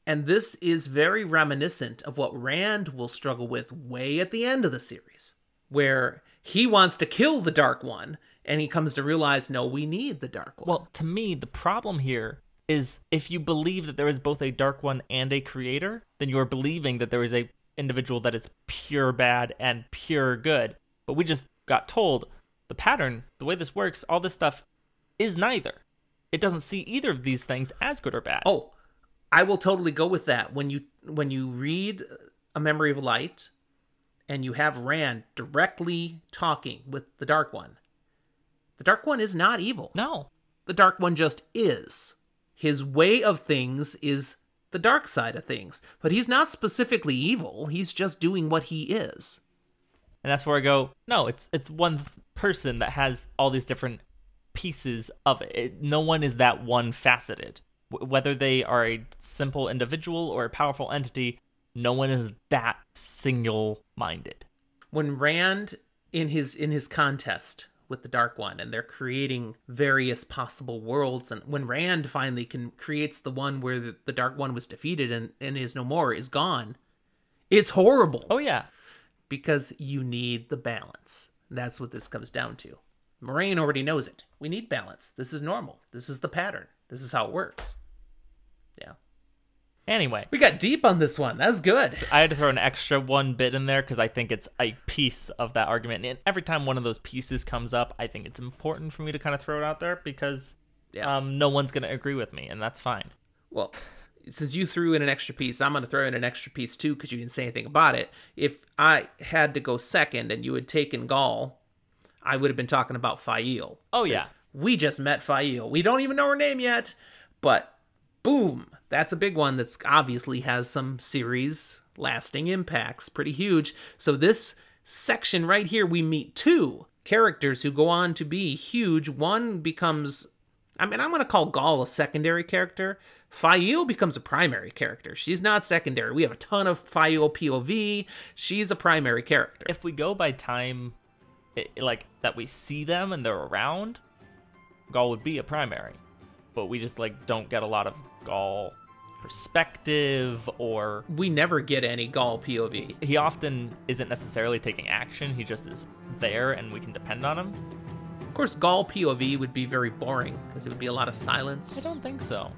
B: And this is very reminiscent of what Rand will struggle with way at the end of the series, where he wants to kill the Dark One, and he comes to realize, no, we need the Dark One.
A: Well, to me, the problem here is if you believe that there is both a Dark One and a Creator, then you are believing that there is a individual that is pure bad and pure good. But we just got told the pattern, the way this works, all this stuff is neither. It doesn't see either of these things as good or bad.
B: Oh, I will totally go with that. When you read A Memory of Light and you have Rand directly talking with the Dark One is not evil.
A: No.
B: The Dark One just is. His way of things is the dark side of things. But he's not specifically evil. He's just doing what he is.
A: And that's where I go, no, it's one person that has all these different pieces of it. No one is that one-faceted. Whether they are a simple individual or a powerful entity, no one is that single-minded.
B: When Rand, in his contest with the Dark One, and they're creating various possible worlds, and when Rand finally creates the one where the Dark One was defeated and is no more, is gone, it's horrible.
A: Oh, yeah.
B: Because you need the balance. That's what this comes down to. Moraine already knows it. We need balance. This is normal. This is the pattern. This is how it works. Yeah.
A: Anyway.
B: We got deep on this one. That was good.
A: I had to throw an extra one bit in there because I think it's a piece of that argument. And every time one of those pieces comes up, I think it's important for me to kind of throw it out there because no one's going to agree with me, and that's fine.
B: Well, since you threw in an extra piece, I'm going to throw in an extra piece too because you didn't say anything about it. If I had to go second and you had taken Gaul, I would have been talking about Fael.
A: Oh, yeah.
B: We just met Fael. We don't even know her name yet, but boom, that's a big one that's obviously has some series lasting impacts. Pretty huge. So this section right here, we meet two characters who go on to be huge. One becomes, I'm going to call Gaul a secondary character. Fael becomes a primary character. She's not secondary. We have a ton of Fael POV. She's a primary character.
A: If we go by time, like, that we see them and they're around, Gaul would be a primary. But we just, like, don't get a lot of Gaul perspective, or
B: we never get any Gaul POV.
A: He often isn't necessarily taking action. He just is there and we can depend on him.
B: Of course, Gaul POV would be very boring because it would be a lot of silence.
A: I don't think so.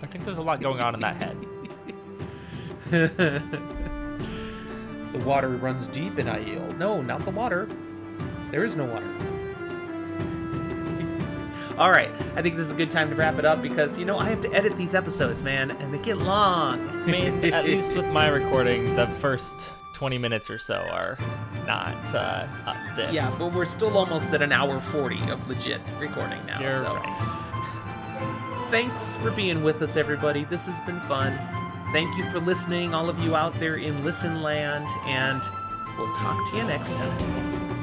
A: I think there's a lot going on in that head.
B: The water runs deep and I yield. No, not the water. There is no water. All right, I think this is a good time to wrap it up because, you know, I have to edit these episodes, man, and they get long.
A: I mean, at least with my recording, the first 20 minutes or so are not this.
B: Yeah, but we're still almost at an hour 40 of legit recording now.
A: You're
B: so.
A: right.
B: Thanks for being with us, everybody. This has been fun. Thank you for listening, all of you out there in Listen Land, and we'll talk to you next time.